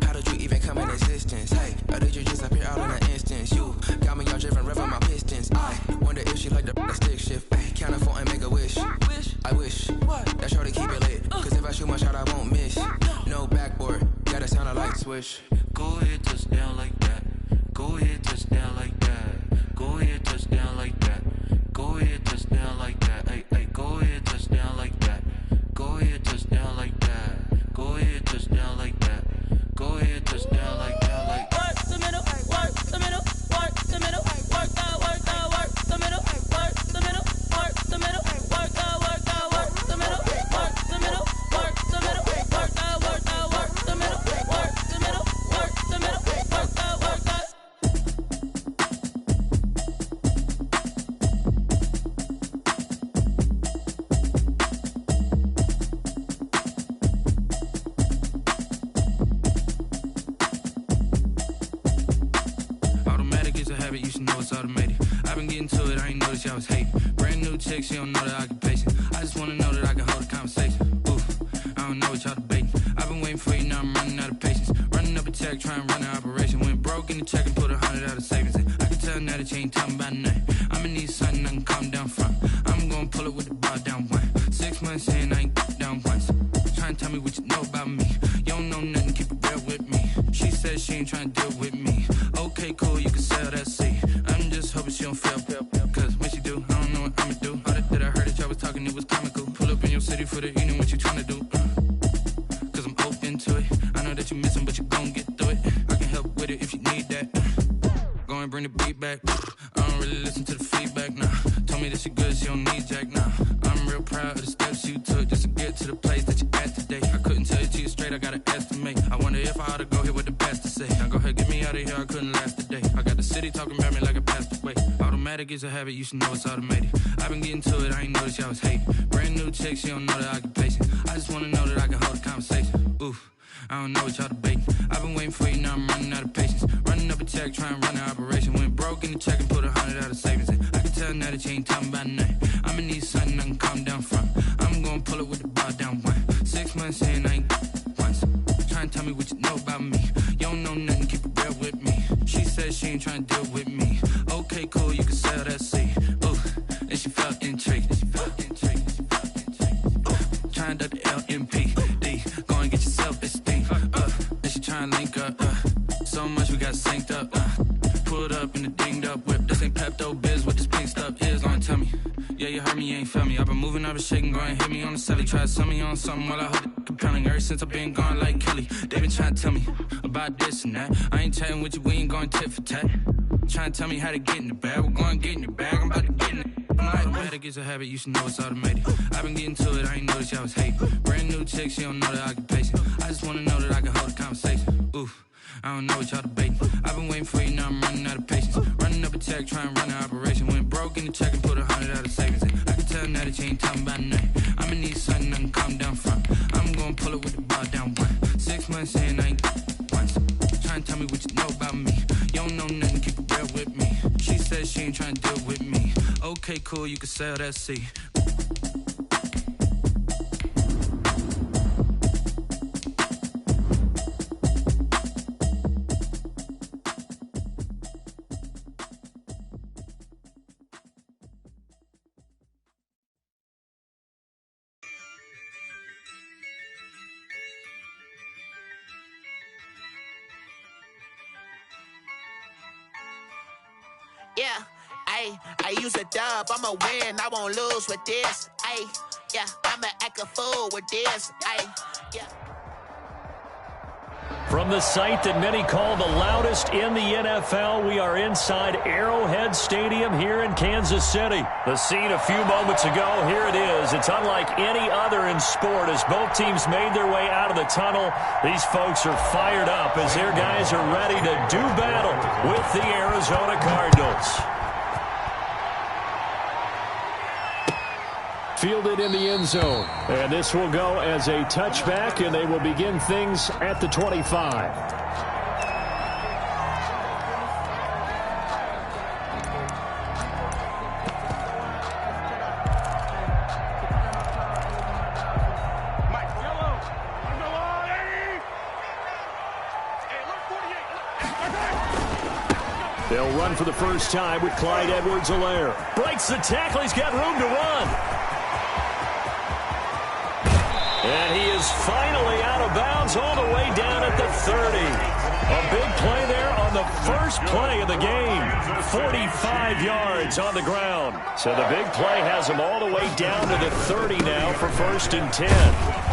How did you even come in existence? Hey, or did you just appear out in an instance? You got me she like the stick shift. Ay, count her phone and make a wish. I wish that shorty keep it lit. Cause if I shoot my shot, I won't miss. No backboard, gotta sound a light switch. Go ahead, touch down like that. Go ahead, touch down like that. Go ahead, touch down like that. Go ahead, touch down like that. Ay, ay, go ahead, touch down like that. Go ahead, touch down like that. Go ahead, touch down like that. Go ahead, touch down like that. Like work the middle, work the middle, work the middle, work the middle, work the middle, work the middle, work the middle, work the middle, work the middle, work the middle, work the middle, work the middle, work the middle, work the middle, work the Automatic is a habit, you should know it's automated. I've been getting to it, I ain't noticed y'all was hating. Brand new chick, she don't know the occupation. I just wanna know that I can hold a conversation. Oof, I don't know what y'all debating. I've been waiting for you, now I'm running out of patience. Running up a check, trying to run an operation. Went broke in the check and put 100 out of savings in. I can tell now that you ain't talking about nothing. I'ma need something I can calm down from. I'm gonna pull it with the bar down one. 6 months in, I ain't down once. Trying to tell me what you know about me. You don't know nothing, keep it real with me. She said she ain't trying to deal with me. Okay, cool, you can sell that seat. I'm just hoping she don't fail. Cause when she do, I don't know what I'ma do. All that I heard that y'all was talking, it was comical. Pull up in your city for the evening, what you trying to do? Cause I'm open to it. I know that you missing, but you gon' get through it. I can help with it if you need that. Go and bring the beat back. I don't really listen to the feedback, nah. Told me that she good, she don't need jack, nah. I'm real proud of the steps you took just to get to the place that you at today. I couldn't tell you to you straight, I gotta estimate. I wonder if I ought to go here with the best to say. Now go ahead, get me out of here, I couldn't last a day. I got the city talking about me like I passed away. Automatic is a habit, you should know it's automated. I've been getting to it, I ain't noticed y'all was hating. Brand new chick, she don't know the occupation. I just wanna know that I can hold a conversation. Oof, I don't know what y'all debating. I've been waiting for you, now I'm running out of patience. Running up a check, trying to run an operation. Went broke in the check and put 100 out of savings in. I can tell now that you ain't talking about nothing. I'ma need something I can calm down from. I'm gonna pull it with the bar down one. 6 months in, I ain't once. Trying to tell me what you know about me. You don't know nothing, keep it real with me. She said she ain't trying to deal with me. Okay, cool, you can sell that seat. Ooh, and she felt intrigued. Trying to duck the LMPD. Go and get your self-esteem. And she trying to link up. So much we got synced up. Pulled up in the dinged up whip. This ain't Pepto-Biz, what this pink stuff is. Gonna tell me. Yeah, you heard me, you ain't felt me. I've been moving, I've been shaking, go and hit me on the celly. Try to sell me on something while I hold it compelling. Ever since I've been gone like Kelly, they been trying to tell me about this and that. I ain't chatting with you, we ain't going tit for tat. Trying to tell me how to get in the bag. We're going to get in the bag, I'm about to get in it. Automatic is a habit, you should know it's automated. I've been getting to it, I ain't noticed y'all was hating. Brand new chick, she don't know the occupation. I just wanna know that I can hold a conversation. Oof, I don't know what y'all debating. I've been waiting for you, now I'm running out of patience. Running up a check, trying to run an operation. Went broke in the check and put 100 out of savings in. I can tell now that you ain't talking about nothing. I'ma need something I can calm down from. I'm gonna pull it with the bar down one. 6 months in, I ain't once. Trying to tell me what you know about me. You don't know nothing, keep it real with me. She said she ain't trying to deal with me. Okay, cool, you can sell that seat. Yeah, I use a dub, I'ma win, I won't lose with this. Yeah, I'ma act a fool with this. Yeah. From the site that many call the loudest in the NFL, we are inside Arrowhead Stadium here in Kansas City. The scene a few moments ago, here it is. It's unlike any other in sport as both teams made their way out of the tunnel. These folks are fired up as their guys are ready to do battle with the Arizona Cardinals. Fielded in the end zone. And this will go as a touchback, and they will begin things at the 25. They'll run for the first time with Clyde Edwards-Helaire. Breaks the tackle. He's got room to run. And he is finally out of bounds all the way down at the 30. A big play there on the first play of the game. 45 yards on the ground. So the big play has him all the way down to the 30 now for 1st and 10.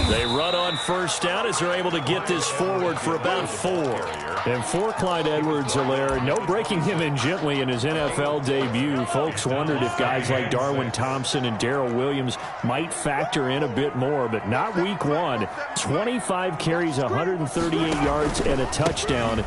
They run on first down as they're able to get this forward for about 4. And for Clyde Edwards-Helaire, no breaking him in gently in his NFL debut. Folks wondered if guys like Darwin Thompson and Darrell Williams might factor in a bit more, but not week 1. 25 carries, 138 yards, and a touchdown in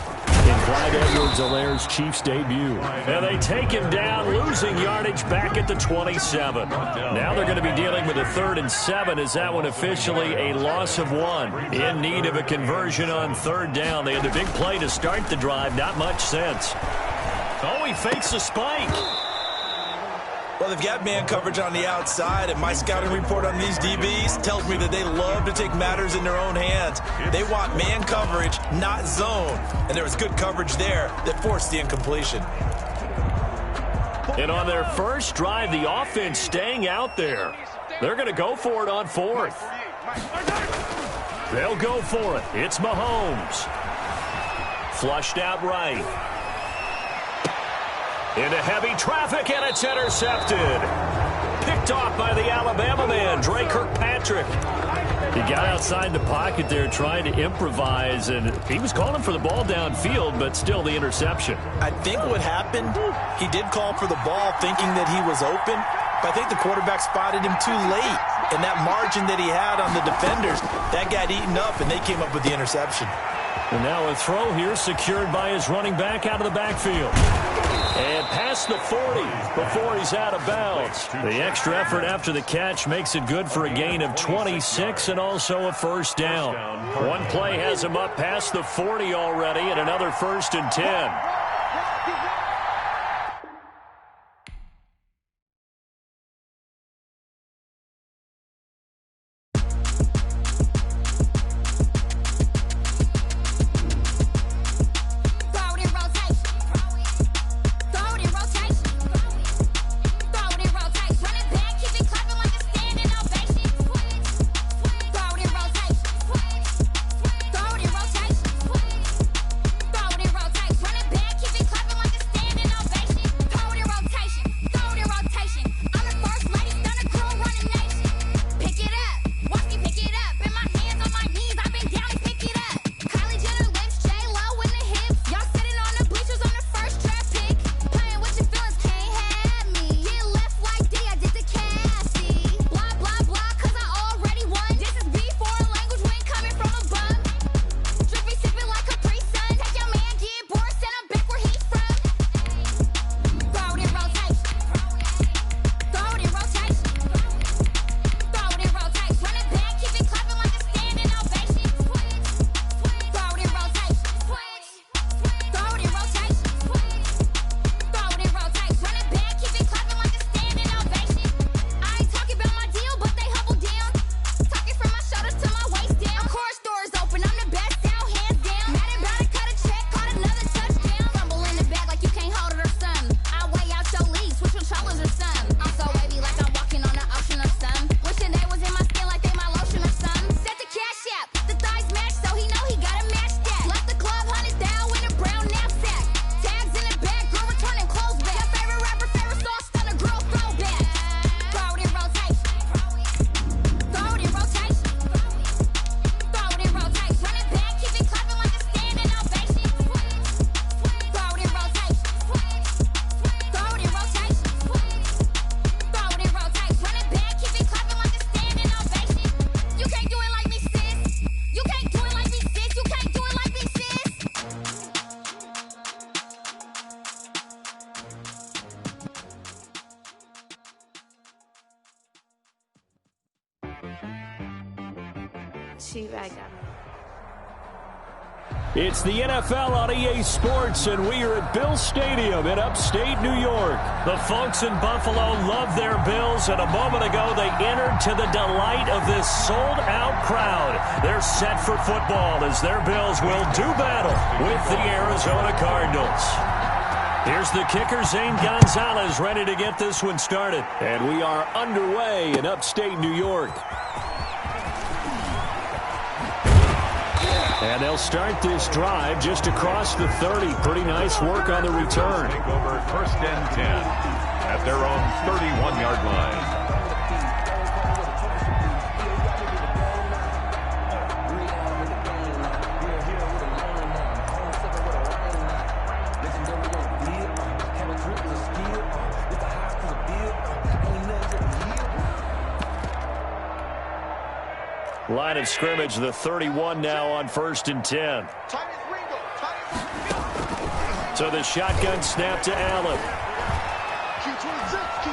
Clyde Edwards-Helaire's Chiefs debut. And they take him down, losing yardage back at the 27. Now they're going to be dealing with a 3rd and 7 as that one officially a loss of 1. In need of a conversion on 3rd down. They had the big play to start the drive. Not much sense. Oh, he fakes the spike. Well, they've got man coverage on the outside, and my scouting report on these DBs tells me that they love to take matters in their own hands. They want man coverage, not zone. And there was good coverage there that forced the incompletion. And on their first drive, the offense staying out there. They're going to go for it on 4th. They'll go for it. It's Mahomes. Flushed out right. Into heavy traffic, and it's intercepted. Picked off by the Alabama man, Dre Kirkpatrick. He got outside the pocket there trying to improvise, and he was calling for the ball downfield, but still the interception. I think what happened, he did call for the ball thinking that he was open, but I think the quarterback spotted him too late. And that margin that he had on the defenders, that got eaten up, and they came up with the interception. And now a throw here secured by his running back out of the backfield. And past the 40 before he's out of bounds. The extra effort after the catch makes it good for a gain of 26 and also a 1st down. One play has him up past the 40 already and another 1st and 10. It's the NFL on EA Sports, and we are at Bill Stadium in upstate New York. The folks in Buffalo love their Bills, and a moment ago they entered to the delight of this sold-out crowd. They're set for football as their Bills will do battle with the Arizona Cardinals. Here's the kicker, Zane Gonzalez, ready to get this one started. And we are underway in upstate New York. And they'll start this drive just across the 30. Pretty nice work on the return. Take over first and 10 at their own 31-yard line. Line of scrimmage, the 31 now on first and 10. So the shotgun snap to Allen.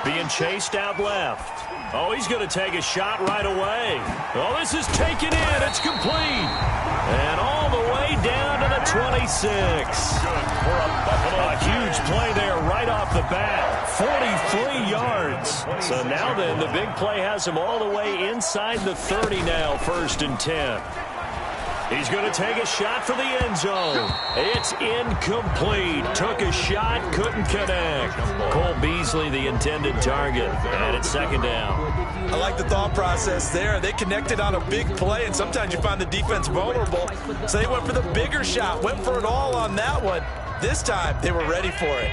Being chased out left. Oh, he's going to take a shot right away. Oh, this is taken in. It's complete. And all the way down to the 26. A huge play there right off the bat. 43 yards. So now then, the big play has him all the way inside the 30 now, first and 10. He's going to take a shot for the end zone. It's incomplete. Took a shot, couldn't connect. Cole Beasley, the intended target. And it's second down. I like the thought process there. They connected on a big play, and sometimes you find the defense vulnerable. So they went for the bigger shot, went for it all on that one. This time, they were ready for it.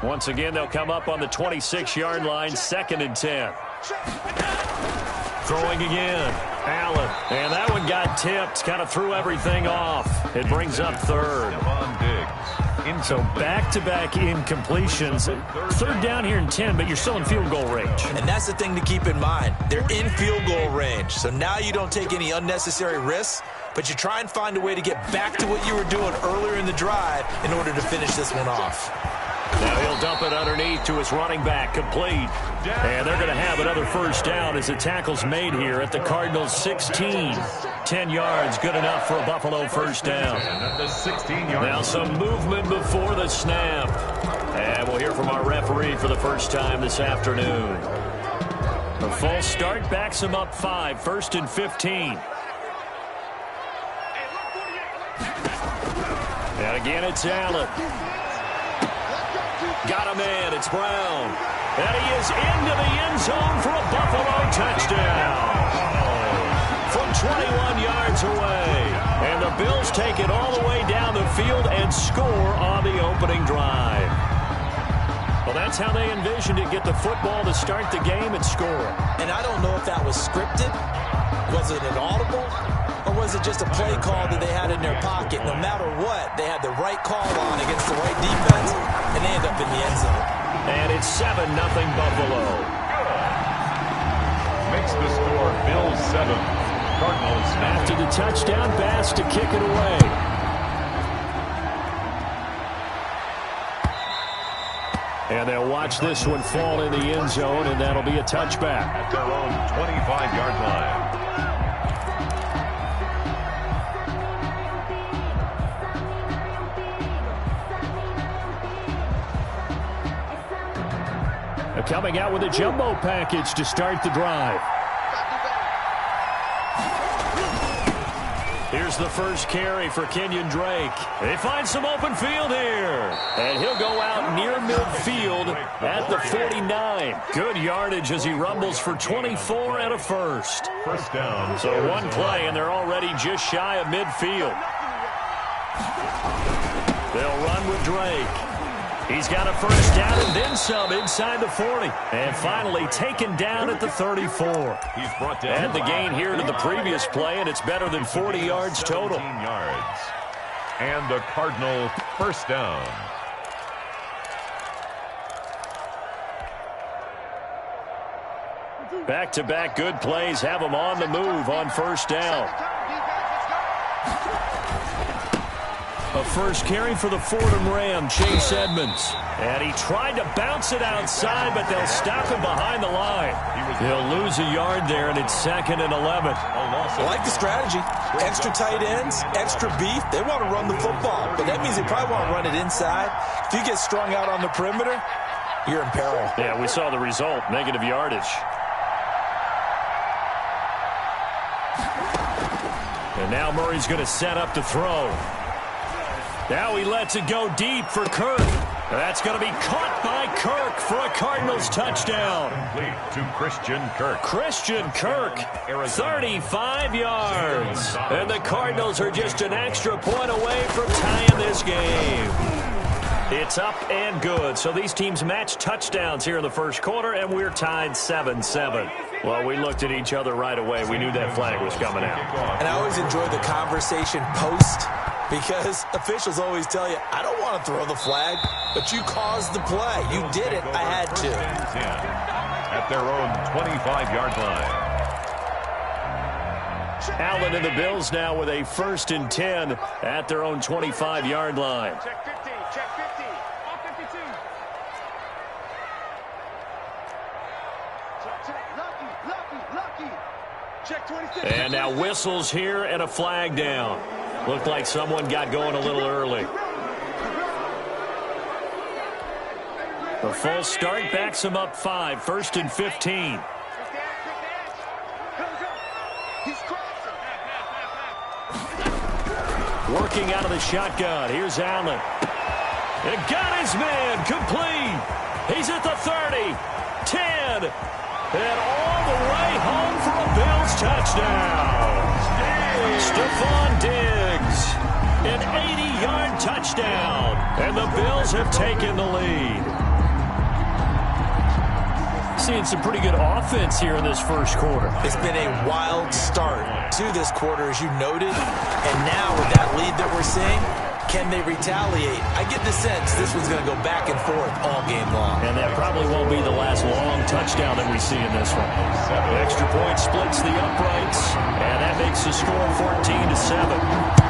Once again, they'll come up on the 26-yard line, second and 10. Throwing again. Allen. And that one got tipped. Kind of threw everything off. It brings up third. So back-to-back incompletions. Third down here in 10, but you're still in field goal range. And that's the thing to keep in mind. They're in field goal range. So now you don't take any unnecessary risks, but you try and find a way to get back to what you were doing earlier in the drive in order to finish this one off. Now he'll dump it underneath to his running back, complete. And they're going to have another first down as the tackle's made here at the Cardinals' 16. 10 yards, good enough for a Buffalo first down. Now some movement before the snap. And we'll hear from our referee for the first time this afternoon. A false start backs him up 5, first and 15. And again, it's Allen. Got a man, it's Brown. And he is into the end zone for a Buffalo touchdown. From 21 yards away. And the Bills take it all the way down the field and score on the opening drive. Well, that's how they envisioned it. Get the football to start the game and score. And I don't know if that was scripted. Was it an audible? Or was it just a play call that they had in their pocket? No matter what, they had the right call on against the right defense, and they end up in the end zone. And it's 7-0 Buffalo. Makes the score Bills 7. Cardinals after the touchdown pass to kick it away. And they'll watch this one fall in the end zone, and that'll be a touchback. At their own 25-yard line. Coming out with a jumbo package to start the drive. Here's the first carry for Kenyon Drake. They find some open field here. And he'll go out near midfield at the 49. Good yardage as he rumbles for 24 and a first. First down. So one play, and they're already just shy of midfield. They'll run with Drake. He's got a first down and then some inside the 40. And finally taken down at the 34. He's brought down. And the gain here to the previous play, and it's better than 40 yards total. 17 yards. And the Cardinal first down. Back-to-back good plays have them on the move on first down. A first carry for the Fordham Ram, Chase Edmonds. And he tried to bounce it outside, but they'll stop him behind the line. He'll lose a yard there, and it's 2nd and 11. I like the strategy. Extra tight ends, extra beef. They want to run the football, but that means they probably want to run it inside. If you get strung out on the perimeter, you're in peril. Yeah, we saw the result, negative yardage. And now Murray's going to set up to throw. Now he lets it go deep for Kirk. That's going to be caught by Kirk for a Cardinals touchdown. Complete to Christian Kirk. Christian Kirk, 35 yards. And the Cardinals are just an extra point away from tying this game. It's up and good. So these teams match touchdowns here in the first quarter, and we're tied 7-7. Well, we looked at each other right away. We knew that flag was coming out. And I always enjoy the conversation post, because officials always tell you, I don't want to throw the flag, but you caused the play. You did it. I had to. At their own 25-yard line. Allen and the Bills now with a 1st and 10 at their own 25-yard line. Check 50, check 50. All 52. Lucky. Check 26. And now whistles here and a flag down. Looked like someone got going a little early. The full start backs him up 5, 1st and 15. Working out of the shotgun. Here's Allen. And got his man complete. He's at the 30, 10, and all the way home for a Bills touchdown. Stephon Diggs, an 80-yard touchdown, and the Bills have taken the lead. Seeing some pretty good offense here in this first quarter. It's been a wild start to this quarter, as you noted, and now with that lead that we're seeing, can they retaliate? I get the sense this one's going to go back and forth all game long. And that probably won't be the last long touchdown that we see in this one. Extra point splits the uprights, and that makes the score 14-7.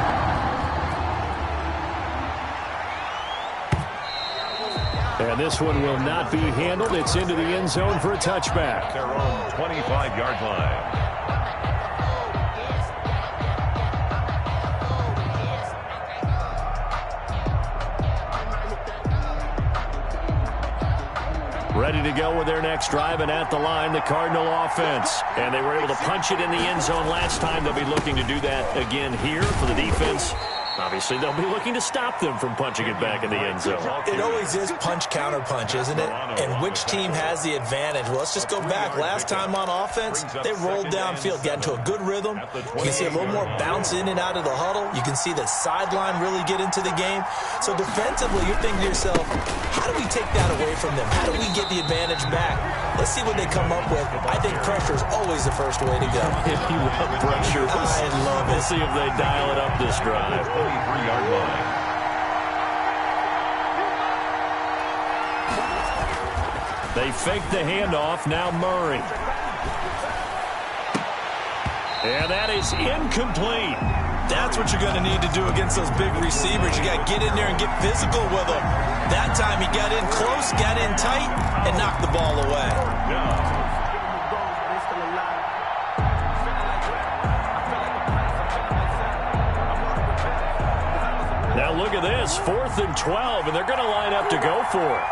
And this one will not be handled. It's into the end zone for a touchback. Their own 25-yard line. Ready to go with their next drive, and at the line, the Cardinal offense. And they were able to punch it in the end zone last time. They'll be looking to do that again here for the defense. Obviously, they'll be looking to stop them from punching it back in the end zone. It always is punch-counter-punch, isn't it? And which team has the advantage? Well, let's just go back. Last time on offense, they rolled downfield, got into a good rhythm. You can see a little more bounce in and out of the huddle. You can see the sideline really get into the game. So defensively, you're thinking to yourself, how do we take that away from them? How do we get the advantage back? Let's see what they come up with. I think pressure is always the first way to go. If you love pressure, I love it. We'll see if they dial it up this drive. 23-yard line. They fake the handoff. Now Murray. And that is incomplete. That's what you're going to need to do against those big receivers. You got to get in there and get physical with them. That time he got in close, got in tight, and knocked the ball away. Now look at this, 4th and 12, and they're going to line up to go for it.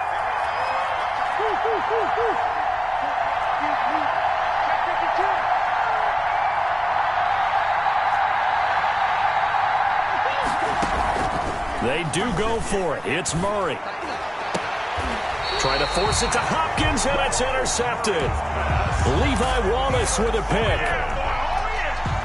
They do go for it. It's Murray. Trying to force it to Hopkins, and it's intercepted. Levi Wallace with a pick.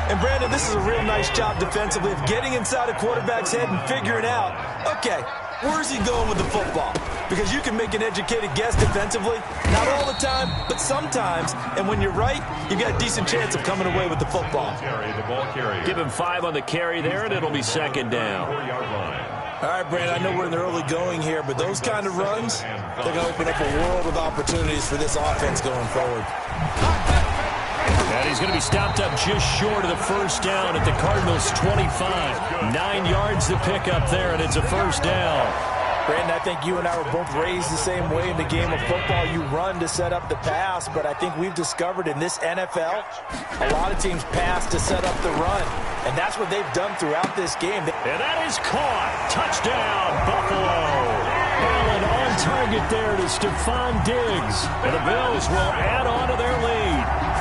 And, Brandon, this is a real nice job defensively of getting inside a quarterback's head and figuring out, okay, where's he going with the football? Because you can make an educated guess defensively. Not all the time, but sometimes. And when you're right, you've got a decent chance of coming away with the football. Give him 5 on the carry there, and it'll be 2nd down. All right, Brandon, I know we're in the early going here, but those kind of runs, they're going to open up a world of opportunities for this offense going forward. And he's going to be stopped up just short of the first down at the Cardinals' 25. 9 yards to pick up there, and it's a first down. Brandon, I think you and I were both raised the same way in the game of football. You run to set up the pass, but I think we've discovered in this NFL, a lot of teams pass to set up the run, and that's what they've done throughout this game. And that is caught. Touchdown, Buffalo. Allen on target there to Stephon Diggs. And the Bills will add on to their lead.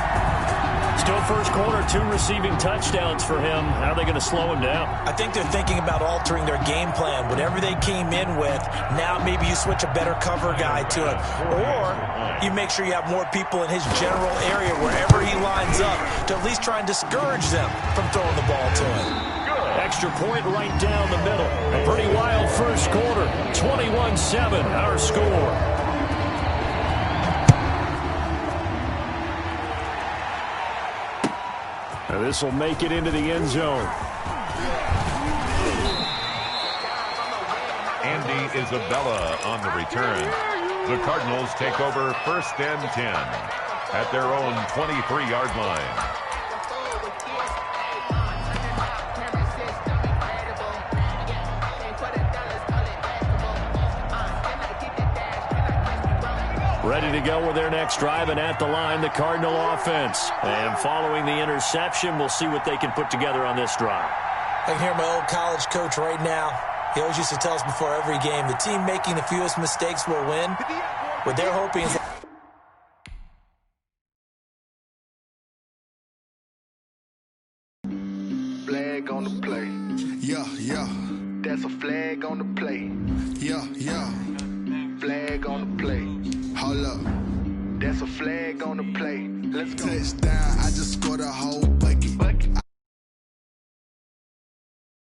Still first quarter, 2 receiving touchdowns for him. How are they going to slow him down? I think they're thinking about altering their game plan. Whatever they came in with, now maybe you switch a better cover guy to it. Or you make sure you have more people in his general area wherever he lines up to at least try and discourage them from throwing the ball to him. Extra point right down the middle. A pretty wild first quarter. 21-7, our score. This will make it into the end zone. Andy Isabella on the return. The Cardinals take over first and 10 at their own 23-yard line. Ready to go with their next drive, and at the line, the Cardinal offense. And following the interception, we'll see what they can put together on this drive. I can hear my old college coach right now. He always used to tell us before every game, the team making the fewest mistakes will win. What they're hoping is... Flag on the play. Yeah, yeah. That's a flag on the play. Yeah, yeah. Flag on the play. Hold up. That's a flag on the play. Let's go. Touchdown, I just scored a whole bucket.